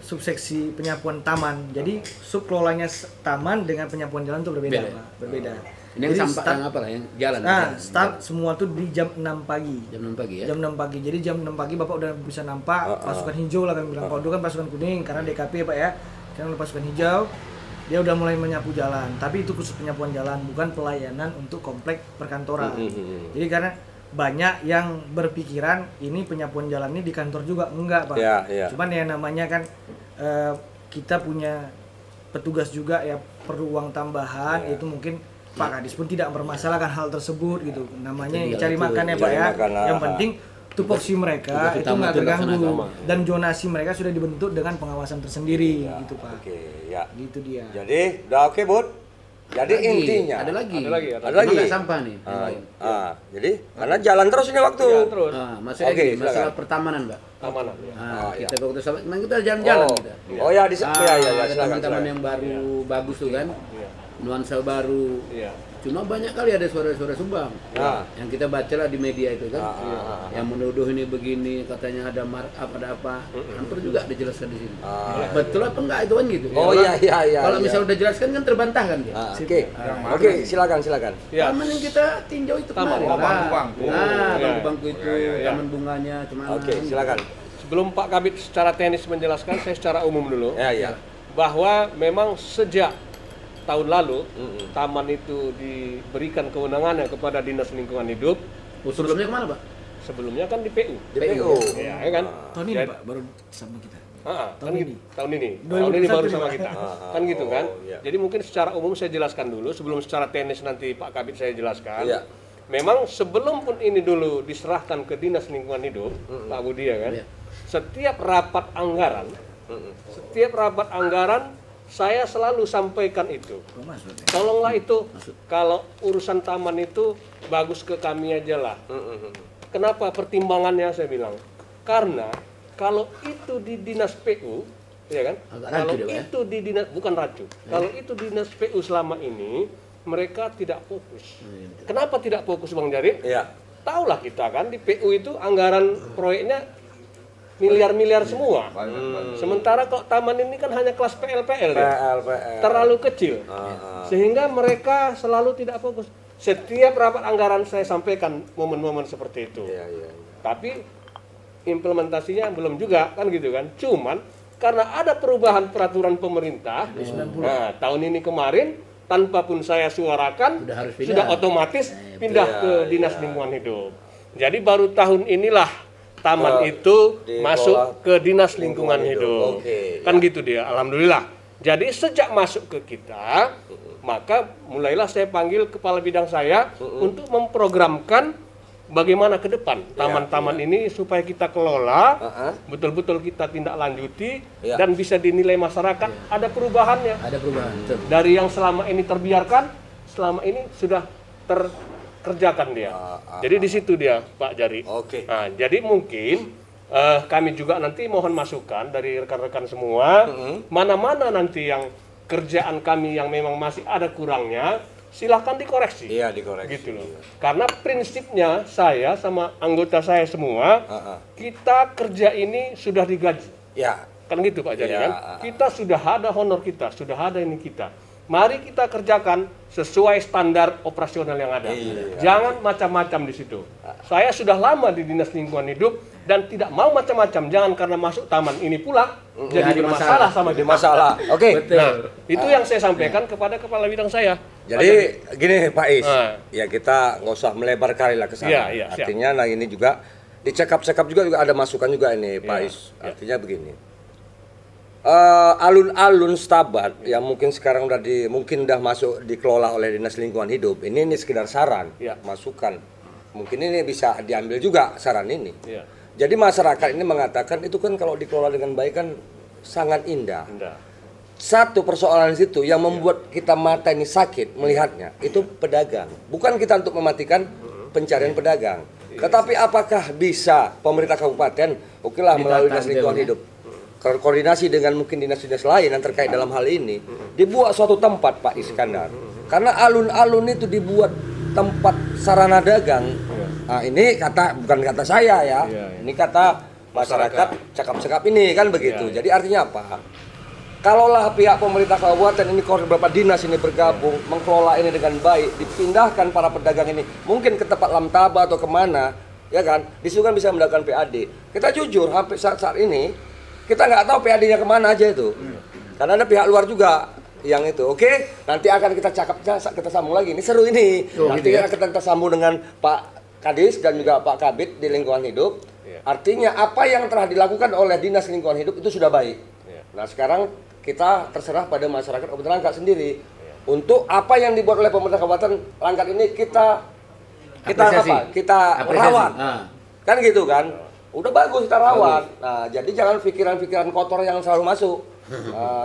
subseksi penyapuan taman. Jadi sub kelolanya taman dengan penyapuan jalan itu berbeda, Pak, berbeda. Ini yang sampah yang apa lah yang jalan. Start semua tuh di jam 6 pagi. Jam 6 pagi ya. Jam 6 pagi. Jadi jam 6 pagi Bapak udah bisa nampak pasukan hijau lah kami bilang. Kalau dulu kan pasukan kuning karena DKP Pak ya. Sekarang pasukan hijau. Dia udah mulai menyapu jalan. Tapi itu khusus penyapuan jalan, bukan pelayanan untuk komplek perkantoran. Jadi karena banyak yang berpikiran ini penyapuan jalan ini di kantor juga, enggak Pak. Cuman ya namanya kan kita punya petugas juga ya, perlu uang tambahan. Itu mungkin Pak Kadis pun tidak mempermasalahkan hal tersebut gitu. Namanya cari makan ya Pak ya. Yang penting tupoksi mereka itu nggak terganggu dan zonasi mereka sudah dibentuk dengan pengawasan tersendiri gitu Pak. Gitu dia. Jadi udah oke, Bud. Jadi intinya ada lagi. Ada sampah nih. Jadi karena jalan terus ini waktu. Terus. Masalah pertamanan, Mbak. Tamanan. Kita waktu sama memang kita jalan-jalan kita. Oh ya, Ada taman yang baru bagus tuh kan. Nuansa baru. Cuma banyak kali ada suara-suara sumbang yang kita baca lah di media itu kan, yang menuduh ini begini, katanya ada markup, ada apa, hampir juga dijelaskan di sini. Betul apa enggak itu kan gitu? Oh iya. Kalau misalnya udah jelaskan kan terbantahkan dia. Oke, silakan. Taman yang kita tinjau itu kemarin. Bangku-bangku. Bangku-bangku itu, taman bunganya, cuman. Oke, silakan. Sebelum Pak Kabit secara teknis menjelaskan, saya secara umum dulu. Ya. Bahwa memang sejak tahun lalu taman itu diberikan kewenangannya kepada Dinas Lingkungan Hidup. Sebelumnya kemana Pak? Sebelumnya kan di PU. Ya kan? Tahun ini Pak baru sama kita. Tahun ini baru sama kita. Kan gitu kan? Jadi mungkin secara umum saya jelaskan dulu sebelum secara teknis nanti Pak Kabit saya jelaskan. Memang sebelum pun ini dulu diserahkan ke Dinas Lingkungan Hidup, Pak Budi ya kan? Setiap rapat anggaran saya selalu sampaikan itu. Tolonglah itu kalau urusan taman itu bagus ke kami aja lah. Kenapa pertimbangannya saya bilang? Karena kalau itu di dinas PU, ya kan? Kalau itu di dinas bukan rancu. Kalau itu dinas PU selama ini mereka tidak fokus. Kenapa tidak fokus Bang Jari? Tahulah kita kan di PU itu anggaran proyeknya miliar-miliar semua. Sementara kok taman ini kan hanya kelas PLPL ya. Terlalu kecil. Sehingga mereka selalu tidak fokus. Setiap rapat anggaran saya sampaikan momen-momen seperti itu. Tapi implementasinya belum juga kan gitu kan. Cuman karena ada perubahan peraturan pemerintah. Nah, tahun ini kemarin tanpa pun saya suarakan sudah otomatis pindah ke Dinas Lingkungan Hidup. Jadi baru tahun inilah taman itu masuk ke Dinas Lingkungan Hidup. Kan gitu dia, alhamdulillah. Jadi sejak masuk ke kita, maka mulailah saya panggil kepala bidang saya untuk memprogramkan bagaimana ke depan taman-taman ini supaya kita kelola, betul-betul kita tindak lanjuti dan bisa dinilai masyarakat ada perubahannya. Ada perubahan. Dari yang selama ini terbiarkan, selama ini sudah kerjakan dia. Jadi di situ dia Pak Jari. Nah, jadi mungkin kami juga nanti mohon masukan dari rekan-rekan semua, mana-mana nanti yang kerjaan kami yang memang masih ada kurangnya, silahkan dikoreksi. Dikoreksi. Gitu loh. Karena prinsipnya saya sama anggota saya semua, kita kerja ini sudah digaji. Kan gitu Pak Jari kan. Kita sudah ada honor kita, sudah ada ini kita. Mari kita kerjakan sesuai standar operasional yang ada. Jangan macam-macam di situ. Saya sudah lama di Dinas Lingkungan Hidup dan tidak mau macam-macam. Jangan karena masuk taman ini pula jadi bermasalah sama kita. Masalah. Oke. Nah, itu yang saya sampaikan kepada kepala bidang saya. Jadi gini Pak Is, ya kita nggak usah melebar kali lah ke sana. Artinya nah ini juga dicekap-cekap juga ada masukan juga ini Pak Is. Artinya begini. Alun-alun Stabat yang mungkin sekarang mungkin udah masuk dikelola oleh Dinas Lingkungan Hidup. Ini sekedar saran, masukan. Mungkin ini bisa diambil juga saran ini. Jadi masyarakat ini mengatakan itu kan kalau dikelola dengan baik kan sangat indah. Satu persoalan situ yang membuat kita mata ini sakit melihatnya itu pedagang. Bukan kita untuk mematikan pencarian pedagang. Tetapi apakah bisa pemerintah kabupaten, okelah melalui Dinas Lingkungan Hidup, koordinasi dengan mungkin dinas-dinas lain yang terkait dalam hal ini, dibuat suatu tempat Pak Iskandar. Karena alun-alun itu dibuat tempat sarana dagang. Nah, ini bukan kata saya ya. Ini kata masyarakat cakap-cakap ini kan begitu. Jadi artinya apa? Kalaulah pihak pemerintah kabupaten ini beberapa dinas ini bergabung mengelola ini dengan baik, dipindahkan para pedagang ini mungkin ke tempat Lamtaba atau kemana, ya kan? Di situ kan bisa mendapatkan PAD. Kita jujur sampai saat ini kita nggak tahu PAD-nya kemana aja itu, karena ada pihak luar juga yang itu. Oke, nanti akan kita sambung lagi. Ini seru ini. Nanti kita sambung dengan Pak Kadis dan juga Pak Kabid di Lingkungan Hidup. Artinya apa yang telah dilakukan oleh Dinas Lingkungan Hidup itu sudah baik. Nah sekarang kita terserah pada masyarakat Kabupaten Langkat sendiri untuk apa yang dibuat oleh pemerintah Kabupaten Langkat ini kita rawat, kan gitu kan. Udah bagus kita rawat. Nah, jadi jangan pikiran-pikiran kotor yang selalu masuk.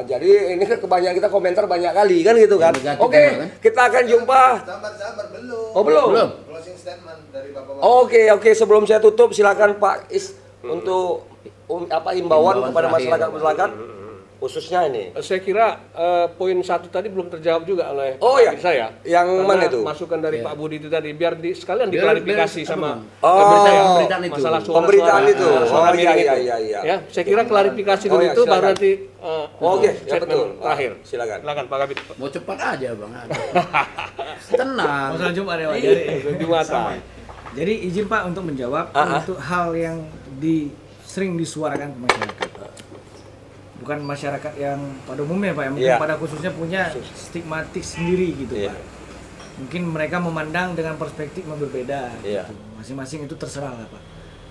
Jadi ini kan kebanyakan kita komentar banyak kali kan gitu kan. Oke, kita akan jumpa. Sabar belum. Oh, belum. Closing statement dari Bapak. Oke, sebelum saya tutup silakan Pak Is untuk himbauan kepada masyarakat masyarakat khususnya ini. Saya kira poin 1 tadi belum terjawab juga oleh saya. Yang mana itu? Masukan dari Pak Budi itu tadi biar sekalian diklarifikasi sama pemberitaan itu. Masalah pemberitaan itu. Iya. Ya, saya kira klarifikasi dulu itu baru nanti ya betul. Terakhir. Silakan Pak Kabid. Mau cepat aja Bang. Tenang. Masalah Jumat ya Pak. Jumatan. Jadi izin Pak untuk menjawab untuk hal yang sering disuarakan ke masyarakat. Bukan masyarakat yang pada umumnya Pak, yang mungkin pada khususnya punya stigmatik sendiri gitu Pak. Mungkin mereka memandang dengan perspektif yang berbeda gitu. Masing-masing itu terserah lah Pak.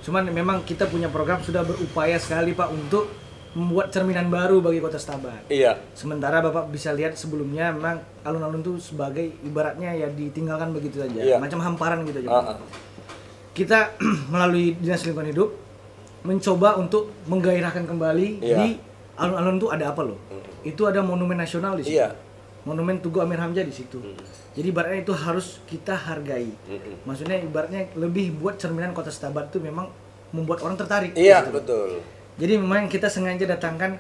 Cuman memang kita punya program sudah berupaya sekali Pak untuk membuat cerminan baru bagi Kota Stabat. Sementara Bapak bisa lihat sebelumnya memang alun-alun itu sebagai ibaratnya ya ditinggalkan begitu saja, macam hamparan gitu aja Pak. Kita melalui Dinas Lingkungan Hidup mencoba untuk menggairahkan kembali di alun-alun itu ada apa loh? Itu ada monumen nasional di situ. Monumen Tugu Amir Hamzah di situ. Jadi ibaratnya itu harus kita hargai. Maksudnya ibaratnya lebih buat cerminan Kota Stabat itu memang membuat orang tertarik. Betul. Jadi memang kita sengaja datangkan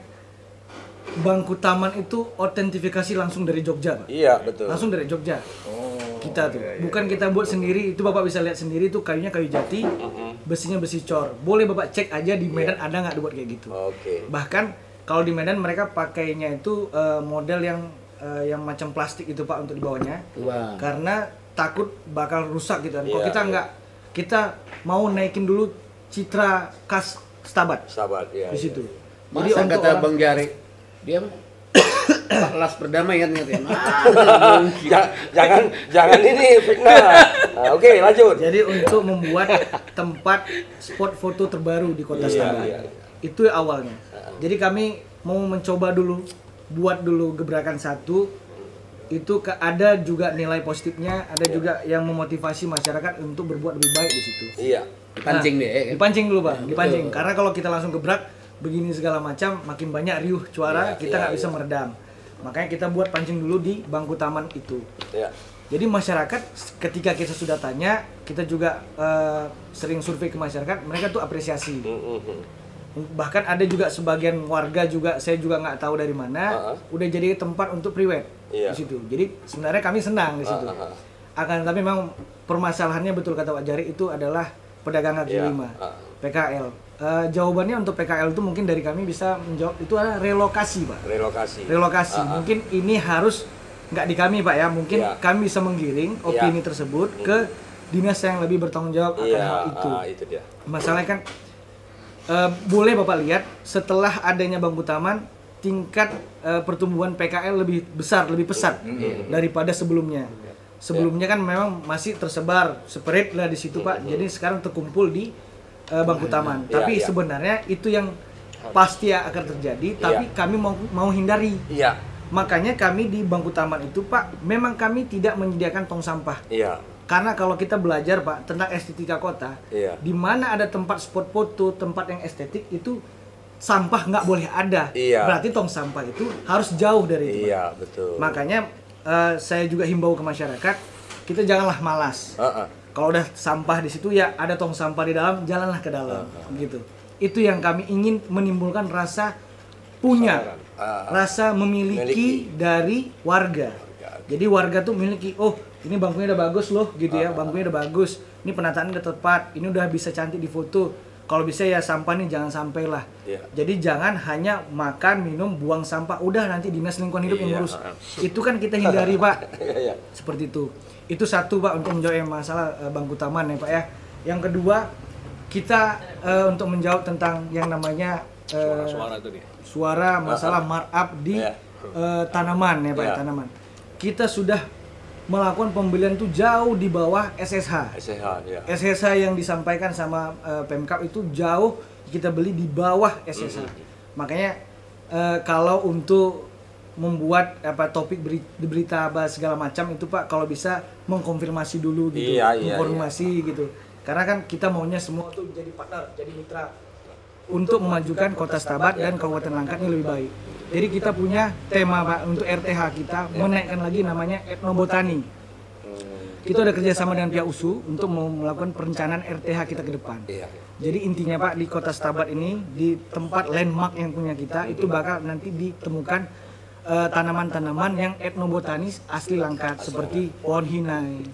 bangku taman itu otentifikasi langsung dari Jogja, Pak. Betul. Langsung dari Jogja. Kita tuh. Bukan kita buat sendiri, itu Bapak bisa lihat sendiri itu kayunya kayu jati, besinya besi cor. Boleh Bapak cek aja di Medan ada nggak dibuat kayak gitu. Bahkan kalau di Medan mereka pakainya itu model yang macam plastik itu Pak untuk di bawahnya. Karena takut bakal rusak gitu kan. Kalau kita nggak, kita mau naikin dulu citra khas Stabat di situ. Jadi kata Bang Jari, dia las perdamaian katanya. Jangan ini fitnah. Oke, lanjut. Jadi untuk membuat tempat spot foto terbaru di Kota Stabat. Itu awalnya. Jadi kami mau mencoba dulu, buat dulu gebrakan satu. Itu ada juga nilai positifnya, ada juga yang memotivasi masyarakat untuk berbuat lebih baik di situ. Dipancing dipancing dulu Pak, dipancing. Karena kalau kita langsung gebrak begini segala macam, makin banyak riuh suara, kita nggak bisa meredam. Makanya kita buat pancing dulu di bangku taman itu. Jadi masyarakat ketika kita sudah tanya, kita juga sering survei ke masyarakat, mereka tuh apresiasi. Bahkan ada juga sebagian warga juga, saya juga nggak tahu dari mana, udah jadi tempat untuk priwet di situ. Jadi sebenarnya kami senang di situ. Akan tapi memang permasalahannya betul kata Pak Jari itu adalah pedagang kaki lima, PKL. jawabannya untuk PKL itu mungkin dari kami bisa menjawab itu adalah relokasi, Pak. Relokasi. Mungkin ini harus nggak di kami, Pak ya. Mungkin kami bisa menggiring opini tersebut ke dinas yang lebih bertanggung jawab akan hal itu. Itu dia. Masalahnya kan boleh Bapak lihat setelah adanya bangku taman, tingkat pertumbuhan PKL lebih besar, lebih pesat daripada sebelumnya. Sebelumnya kan memang masih tersebar spread lah di situ, Pak. Jadi sekarang terkumpul di bangku taman. Tapi sebenarnya itu yang pasti akan terjadi, tapi kami mau hindari. Makanya kami di bangku taman itu, Pak, memang kami tidak menyediakan tong sampah. Karena kalau kita belajar, Pak, tentang estetika kota, di mana ada tempat spot foto, tempat yang estetik itu sampah nggak boleh ada. Berarti tong sampah itu harus jauh dari itu. Betul. Makanya saya juga himbau ke masyarakat, kita janganlah malas. Kalau udah sampah di situ ya ada tong sampah di dalam, jalanlah ke dalam, gitu. Itu yang kami ingin menimbulkan rasa punya, rasa memiliki dari warga. Jadi warga tuh memiliki, oh ini bangkunya udah bagus loh, gitu ya, bangkunya udah bagus, ini penataannya udah tepat, ini udah bisa cantik di foto. Kalau bisa ya sampah nih jangan sampai lah. Jadi jangan hanya makan, minum, buang sampah, udah nanti dinas lingkungan hidup yang ngurus. Itu kan kita hindari, Pak. Seperti itu. Itu satu, Pak, untuk menjawab masalah bangku taman ya, Pak ya. Yang kedua, kita untuk menjawab tentang yang namanya suara masalah markup di tanaman ya, Pak, tanaman. Kita sudah melakukan pembelian itu jauh di bawah SSH. SSH yang disampaikan sama Pemkab itu jauh kita beli di bawah SSH. Makanya kalau untuk membuat topik berita segala macam itu, Pak, kalau bisa mengkonfirmasi dulu gitu, gitu. Karena kan kita maunya semua tuh jadi partner, jadi mitra untuk memajukan Kota Stabat dan Kabupaten Langkat ini lebih baik. Jadi kita punya tema, Pak, untuk RTH kita menaikkan lagi namanya etnobotani. Kita udah kerjasama dengan pihak USU untuk melakukan perencanaan RTH kita ke depan. Jadi intinya, Pak, di Kota Stabat ini, di tempat landmark yang punya kita, itu bakal nanti ditemukan tanaman-tanaman yang etnobotanis asli Langkat, seperti pohon hinai,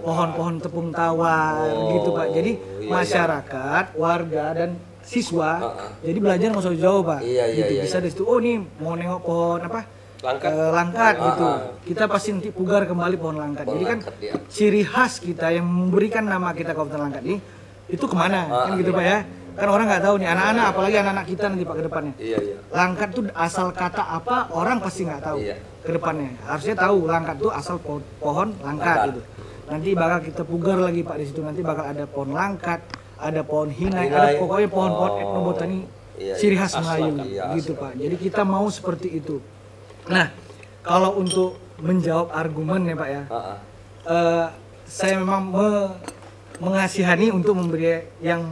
pohon-pohon tepung tawar, gitu, Pak. Jadi masyarakat, warga dan siswa jadi belajar nggak usah jauh, Pak. Gitu. Bisa dari situ, oh nih mau nengok pohon langkat gitu. Kita pasti nanti pugar kembali pohon langkat. Jadi kan ciri khas kita yang memberikan nama kita Kabupaten Langkat ini itu kemana kan gitu, Pak ya. Kan orang nggak tahu nih, anak-anak, apalagi anak-anak kita nanti, Pak, ke depannya. Langkat tuh asal kata apa, orang pasti nggak tahu ke depannya. Harusnya tahu Langkat tuh asal pohon langkat gitu. Nanti bakal kita pugar lagi, Pak, di situ. Nanti bakal ada pohon langkat, ada pohon hinai, ada pokoknya pohon-pohon etnobotani ciri khas Melayu gitu, Pak. Jadi kita mau seperti itu. Nah, kalau untuk menjawab argumen ya, Pak ya, saya memang mengasihani untuk memberikan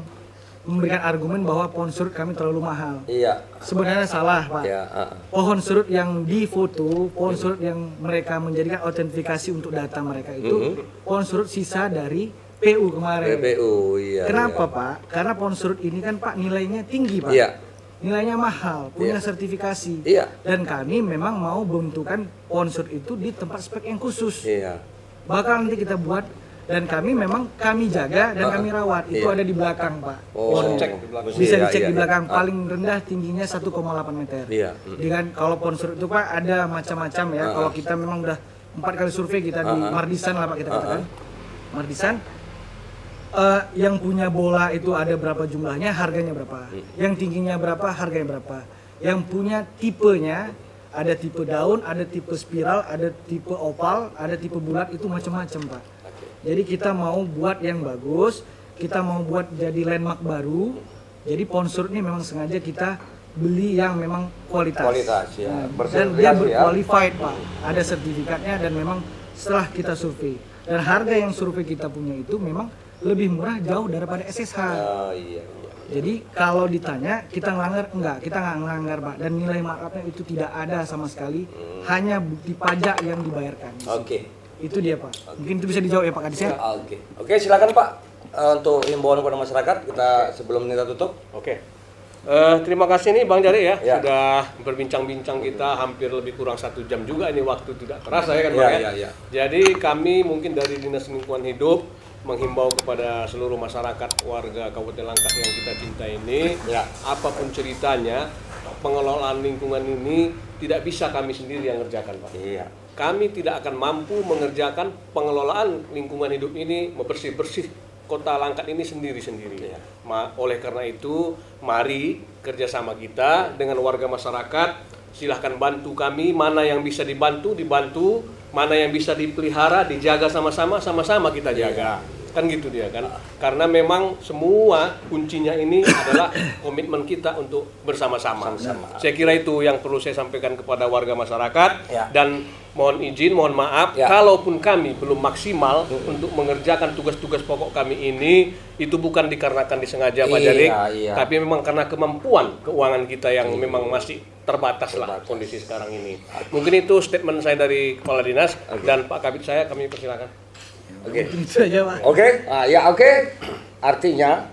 argumen bahwa pohon surut kami terlalu mahal. Sebenarnya salah, Pak. Pohon surut yang difoto, pohon surut yang mereka menjadikan autentifikasi untuk data mereka itu pohon surut sisa dari PU kemarin. Kenapa, Pak? Karena pohon surut ini kan, Pak, nilainya tinggi, Pak. Nilainya mahal, punya sertifikasi. Dan kami memang mau bentukan pohon surut itu di tempat spek yang khusus. Bakal nanti kita buat, dan kami memang kami jaga dan kami rawat. Itu ada di belakang, Pak. Bisa dicek di belakang. Paling rendah tingginya 1,8 meter. Dengan kalau pohon surut itu, Pak, ada macam-macam ya. Kalau kita memang udah 4 kali survei kita di Mardisan lah, Pak, kita katakan. Mardisan. Yang punya bola itu ada berapa jumlahnya, harganya berapa. Yang tingginya berapa, harganya berapa. Yang punya tipenya, ada tipe daun, ada tipe spiral, ada tipe oval, ada tipe bulat, itu macam-macam, Pak. Jadi kita mau buat yang bagus, kita mau buat jadi landmark baru. Jadi pohon surut ini memang sengaja kita beli yang memang kualitas. Dan dia berqualified, Pak. Ada sertifikatnya dan memang setelah kita survei. Dan harga yang survei kita punya itu memang lebih murah jauh daripada SSH. Jadi kalau ditanya kita ngelanggar, enggak, kita nggak ngelanggar, Pak. Dan nilai markupnya itu tidak ada sama sekali, hanya bukti pajak yang dibayarkan. Itu dia, Pak. Mungkin itu bisa dijawab ya, Pak Kadis ya. Oke, silakan, Pak, untuk himbauan kepada masyarakat kita sebelum kita tutup. Terima kasih nih Bang Jari ya, sudah berbincang-bincang kita hampir lebih kurang 1 jam juga, ini waktu tidak terasa ya kan, Bang ya. Jadi kami mungkin dari Dinas Lingkungan Hidup menghimbau kepada seluruh masyarakat warga Kabupaten Langkat yang kita cinta ini, apapun ceritanya, pengelolaan lingkungan ini tidak bisa kami sendiri yang ngerjakan, Pak. Kami tidak akan mampu mengerjakan pengelolaan lingkungan hidup ini, membersih-bersih kota Langkat ini sendiri-sendiri. Oleh karena itu, mari kerjasama kita dengan warga masyarakat. Silahkan bantu kami, mana yang bisa dibantu, mana yang bisa dipelihara, dijaga sama-sama kita jaga. Kan gitu dia kan. Karena memang semua kuncinya ini adalah komitmen kita untuk bersama-sama. Saya kira itu yang perlu saya sampaikan kepada warga masyarakat. Dan mohon izin, mohon maaf, kalaupun kami belum maksimal untuk mengerjakan tugas-tugas pokok kami ini, itu bukan dikarenakan disengaja Pak Jarik, tapi memang karena kemampuan keuangan kita yang memang masih terbatas lah kondisi sekarang ini. Mungkin itu statement saya dari Kepala Dinas dan Pak Kabid saya, kami persilakan. Oke. Artinya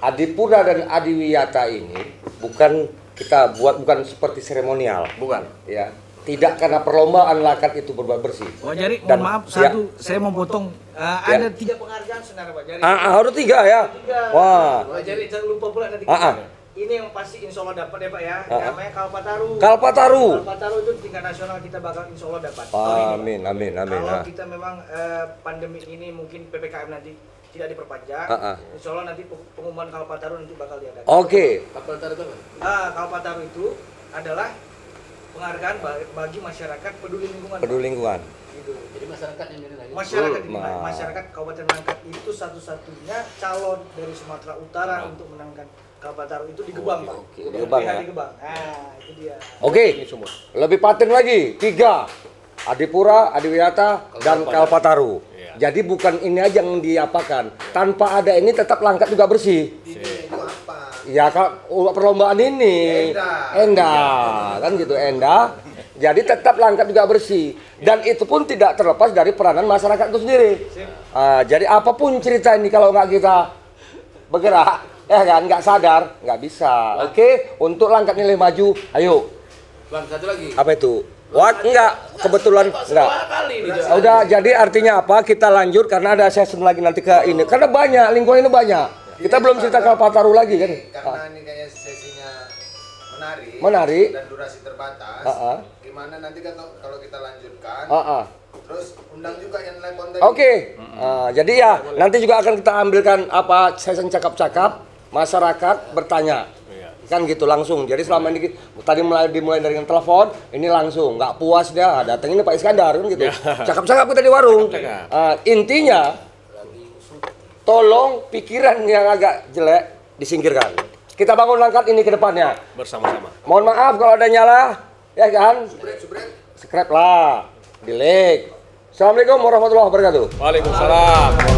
Adipura dan Adiwiyata ini bukan kita buat bukan seperti seremonial, bukan. Ya. Tidak karena perlombaan Langkat itu berbuat bersih. Pak Jari, mohon maaf, saya mau potong. Ada 3 penghargaan sebenarnya Pak Jari. Harus 3 ya. Wah. Pak Jari, jangan lupa pula nanti. Ini yang pasti insya Allah dapat ya Pak ya. Namanya Kalpataru. Kalpataru itu tingkat nasional kita bakal insya Allah dapat. Amin. Kalau kita memang pandemi ini mungkin PPKM nanti tidak diperpanjang, insya Allah nanti pengumuman Kalpataru nanti bakal diadakan. Oke. Kalpataru itu Kalpataru itu adalah penghargaan bagi masyarakat peduli lingkungan. Gitu. Jadi masyarakat yang dinilai. Masyarakat Kabupaten Langkat itu satu-satunya calon dari Sumatera Utara untuk menangkan Kalpataru itu di Gebang, Pak. Di Gebang. Nah, itu dia. Oke. Lebih paten lagi, 3. Adipura, Adiwiyata, dan Kalpataru. Jadi bukan ini aja yang diapakan. Tanpa ada ini tetap Langkat juga bersih. Itu apa? Ya kalau perlombaan ini Endah kan gitu Endah. Jadi tetap Langkat juga bersih dan itu pun tidak terlepas dari peranan masyarakat itu sendiri. Jadi apapun cerita ini kalau nggak kita bergerak, ya kan nggak sadar nggak bisa. Oke, untuk Langkat nilai maju, ayo. Bang, satu lagi. Apa itu? Wah, enggak, kebetulan enggak. Udah, jadi artinya apa? Kita lanjut karena ada session lagi nanti ke ini. Karena banyak, lingkungan ini banyak. Kita belum cerita Kalpataru lagi kan? Karena ini kayaknya sesinya menarik dan durasi terbatas. Gimana nanti kan kalau kita lanjutkan? Terus undang juga yang lain konten. Oke. Jadi ya nanti juga akan kita ambilkan apa session cakap-cakap masyarakat bertanya. Kan gitu langsung. Jadi selama ini tadi dimulai dari telepon, ini langsung nggak puas dia datang ini Pak Iskandar kan gitu. Cakap-cakap kita di warung. Intinya tolong pikiran yang agak jelek disingkirkan. Kita bangun Langkat ini ke depannya bersama-sama. Mohon maaf kalau ada nyala, ya kan? Subscribe lah, di like. Assalamualaikum warahmatullahi wabarakatuh. Waalaikumsalam.